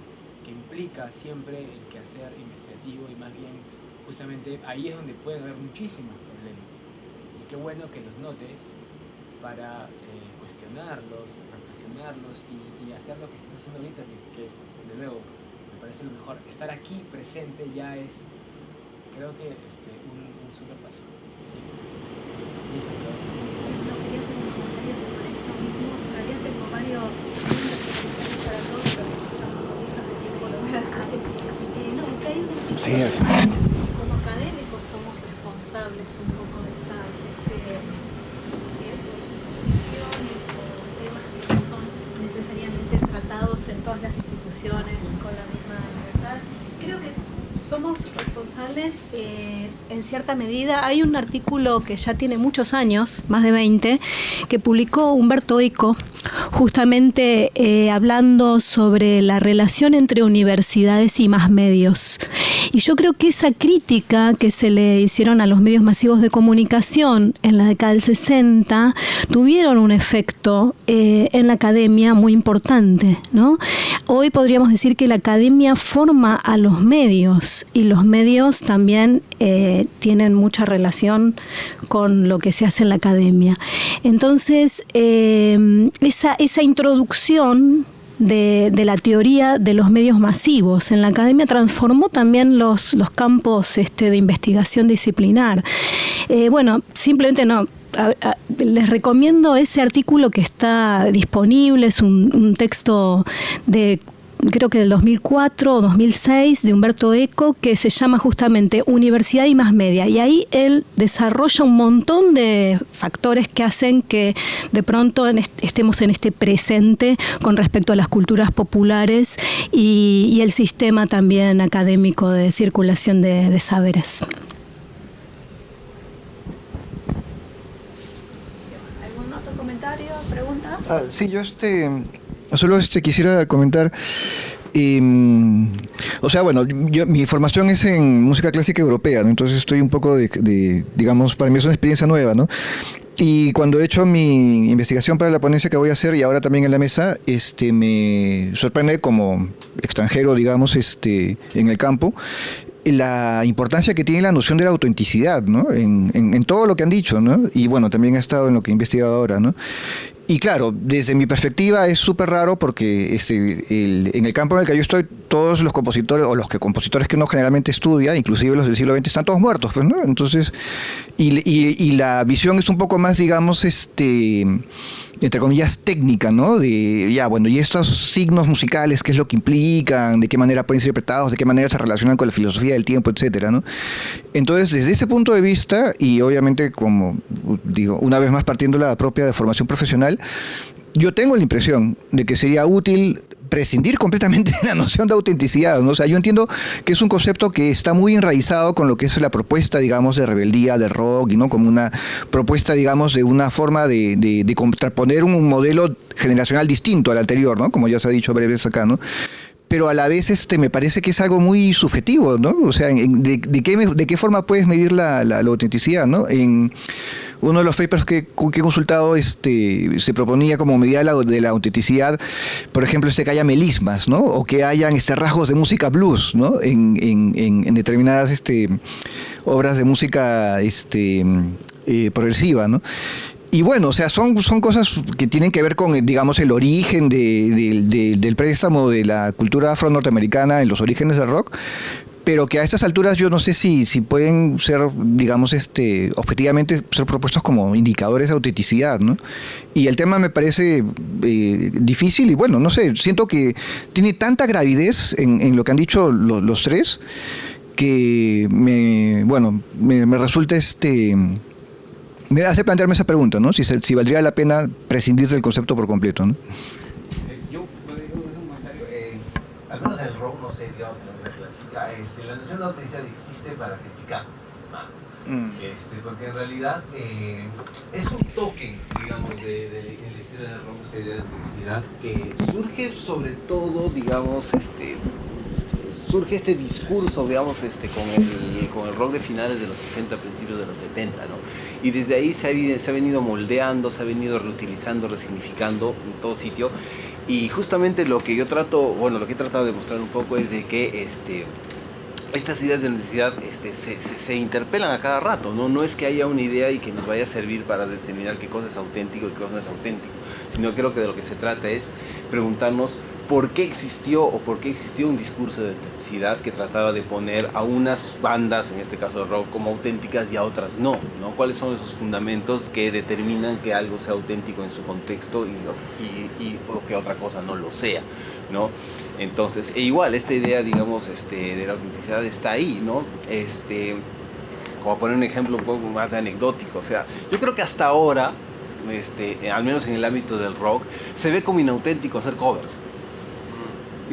que implica siempre el quehacer investigativo, y más bien justamente ahí es donde pueden haber muchísimos problemas. Y qué bueno que los notes para cuestionarlos, reflexionarlos y hacer lo que estás haciendo ahorita, que es, de nuevo, me parece lo mejor. Estar aquí presente ya es, creo que un super paso. Sí. Y eso creo que quería hacer un comentario sobre esto mismo. En realidad tengo varios para todos, pero de tiempo lograr. No, que hay una Sí, es. como académicos somos responsables un poco de estas discusiones o temas que no son necesariamente tratados en todas las instituciones con la misma libertad. Creo que somos responsables en cierta medida. Hay un artículo que ya tiene muchos años, más de 20, que publicó Umberto Eco, justamente hablando sobre la relación entre universidades y más medios. Y yo creo que esa crítica que se le hicieron a los medios masivos de comunicación en la década del 60 tuvieron un efecto en la academia muy importante, ¿no? Hoy podríamos decir que la academia forma a los medios y los medios también tienen mucha relación con lo que se hace en la academia. Entonces, esa introducción de la teoría de los medios masivos en la academia transformó también los campos de investigación disciplinar. Bueno, simplemente no. Les recomiendo ese artículo que está disponible, es un texto de creo que del 2004 o 2006 de Umberto Eco, que se llama justamente Universidad y más media, y ahí él desarrolla un montón de factores que hacen que de pronto estemos en este presente con respecto a las culturas populares y el sistema también académico de circulación de saberes. ¿Algún otro comentario, pregunta? Sí, yo solo quisiera comentar, o sea, bueno, mi formación es en música clásica europea, ¿no? Entonces estoy un poco digamos, para mí es una experiencia nueva, ¿no? Y cuando he hecho mi investigación para la ponencia que voy a hacer y ahora también en la mesa, me sorprende como extranjero, digamos, en el campo, la importancia que tiene la noción de la autenticidad, ¿no? En todo lo que han dicho, ¿no? Y bueno, también he estado en lo que he investigado ahora, ¿no? Y claro, desde mi perspectiva es súper raro porque en el campo en el que yo estoy, todos los compositores o compositores que uno generalmente estudia, inclusive los del siglo XX, están todos muertos, pues, ¿no? Entonces, y la visión es un poco más, digamos, entre comillas, técnica, ¿no? Y estos signos musicales, ¿qué es lo que implican? ¿De qué manera pueden ser interpretados? ¿De qué manera se relacionan con la filosofía del tiempo, etcétera, ¿no? Entonces, desde ese punto de vista, y obviamente, como digo, una vez más partiendo la propia de formación profesional, yo tengo la impresión de que sería útil prescindir completamente de la noción de autenticidad, ¿no? O sea, yo entiendo que es un concepto que está muy enraizado con lo que es la propuesta, digamos, de rebeldía del rock, ¿no? Como una propuesta, digamos, de una forma de contraponer un modelo generacional distinto al anterior, ¿no? Como ya se ha dicho breves acá, ¿no? Pero a la vez me parece que es algo muy subjetivo, ¿no? O sea, ¿de qué forma puedes medir la autenticidad, ¿no? En uno de los papers que he consultado se proponía como medida de la autenticidad, por ejemplo, que haya melismas, ¿no? O que hayan rasgos de música blues, ¿no? En determinadas obras de música progresiva, ¿no? Y bueno, o sea, son cosas que tienen que ver con, digamos, el origen del préstamo de la cultura afro-norteamericana en los orígenes del rock, pero que a estas alturas yo no sé si pueden ser, digamos, objetivamente ser propuestos como indicadores de autenticidad, ¿no? Y el tema me parece difícil y bueno, no sé, siento que tiene tanta gravidez en lo que han dicho los tres que me resulta me hace plantearme esa pregunta, ¿no? Si valdría la pena prescindir del concepto por completo, ¿no? Yo podría hacer un comentario. Al menos en el rock, no sé, digamos, en la música clásica, la noción de autenticidad existe para criticar, ¿no? Porque en realidad es un toque, digamos, del estilo del rock, esta idea de autenticidad, que surge sobre todo, digamos, surge este discurso, digamos, con el rock de finales de los 60, principios de los 70, ¿no? Y desde ahí se ha venido moldeando, se ha venido reutilizando, resignificando en todo sitio. Y justamente lo que he tratado de mostrar un poco es de que estas ideas de necesidad se interpelan a cada rato, ¿no? No es que haya una idea y que nos vaya a servir para determinar qué cosa es auténtico y qué cosa no es auténtico, sino creo que de lo que se trata es preguntarnos por qué existió un discurso de autenticidad que trataba de poner a unas bandas, en este caso de rock, como auténticas y a otras no, ¿no? ¿Cuáles son esos fundamentos que determinan que algo sea auténtico en su contexto o que otra cosa no lo sea, ¿no? Entonces, igual, esta idea, digamos, de la autenticidad está ahí, ¿no? Como poner un ejemplo un poco más anecdótico, o sea, yo creo que hasta ahora, al menos en el ámbito del rock, se ve como inauténtico hacer covers.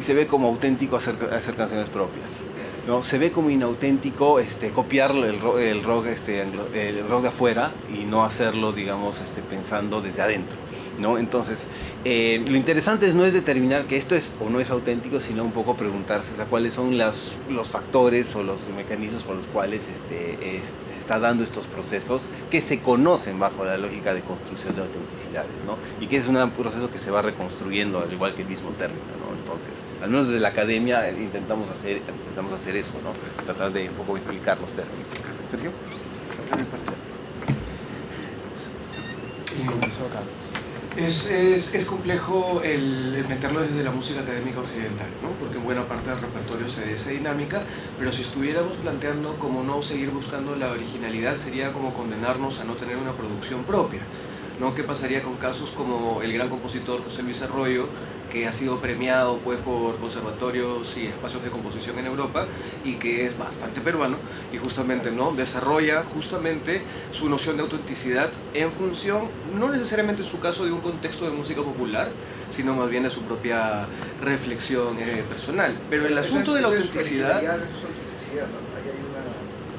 y se ve como auténtico hacer canciones propias, ¿no? Se ve como inauténtico copiar el rock de afuera y no hacerlo, digamos, pensando desde adentro, ¿no? Entonces, lo interesante no es determinar que esto es o no es auténtico, sino un poco preguntarse, o sea, cuáles son los factores o los mecanismos por los cuales se está dando estos procesos que se conocen bajo la lógica de construcción de autenticidades, ¿no? Y que es un proceso que se va reconstruyendo al igual que el mismo término, ¿no? Entonces, al menos desde la academia intentamos hacer eso, ¿no? Tratar de un poco explicar los términos. ¿Sergio? Es complejo el meterlo desde la música académica occidental, ¿no? Porque en buena parte del repertorio se da esa dinámica, pero si estuviéramos planteando como no seguir buscando la originalidad, sería como condenarnos a no tener una producción propia, ¿no? ¿Qué pasaría con casos como el gran compositor José Luis Arroyo, que ha sido premiado pues, por conservatorios y espacios de composición en Europa y que es bastante peruano y justamente ¿no? desarrolla justamente su noción de autenticidad en función, no necesariamente en su caso de un contexto de música popular, sino más bien de su propia reflexión personal. Pero el asunto de la autenticidad...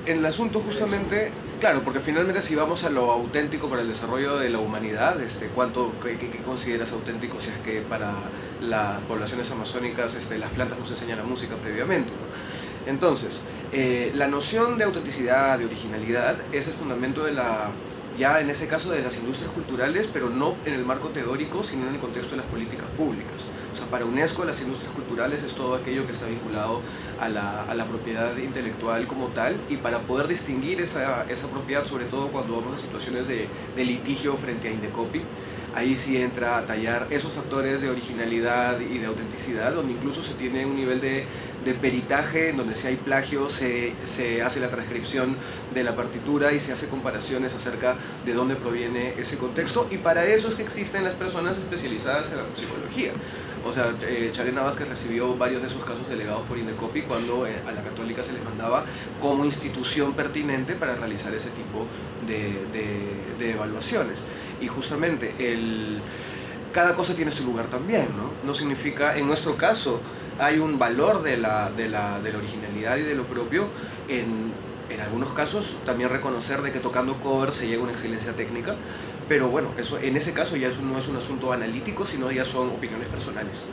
El asunto justamente, claro, porque finalmente si vamos a lo auténtico para el desarrollo de la humanidad, ¿qué consideras auténtico si es que para las poblaciones amazónicas las plantas nos enseñan la música previamente, ¿no? Entonces, la noción de autenticidad, de originalidad, es el fundamento de ya en ese caso de las industrias culturales, pero no en el marco teórico, sino en el contexto de las políticas públicas. O sea, para UNESCO las industrias culturales es todo aquello que está vinculado a la propiedad intelectual como tal, y para poder distinguir esa propiedad, sobre todo cuando vamos a situaciones de litigio frente a Indecopi, ahí sí entra a tallar esos factores de originalidad y de autenticidad, donde incluso se tiene un nivel de peritaje, en donde si hay plagio se hace la transcripción de la partitura y se hace comparaciones acerca de dónde proviene ese contexto, y para eso es que existen las personas especializadas en la musicología. O sea, Charena Vázquez recibió varios de esos casos delegados por Indecopi cuando a la Católica se les mandaba como institución pertinente para realizar ese tipo de evaluaciones. Y justamente cada cosa tiene su lugar también, ¿no? No significa, en nuestro caso, hay un valor de la originalidad y de lo propio, en algunos casos también reconocer de que tocando cover se llega a una excelencia técnica, pero bueno, eso, en ese caso ya no es un asunto analítico, sino ya son opiniones personales.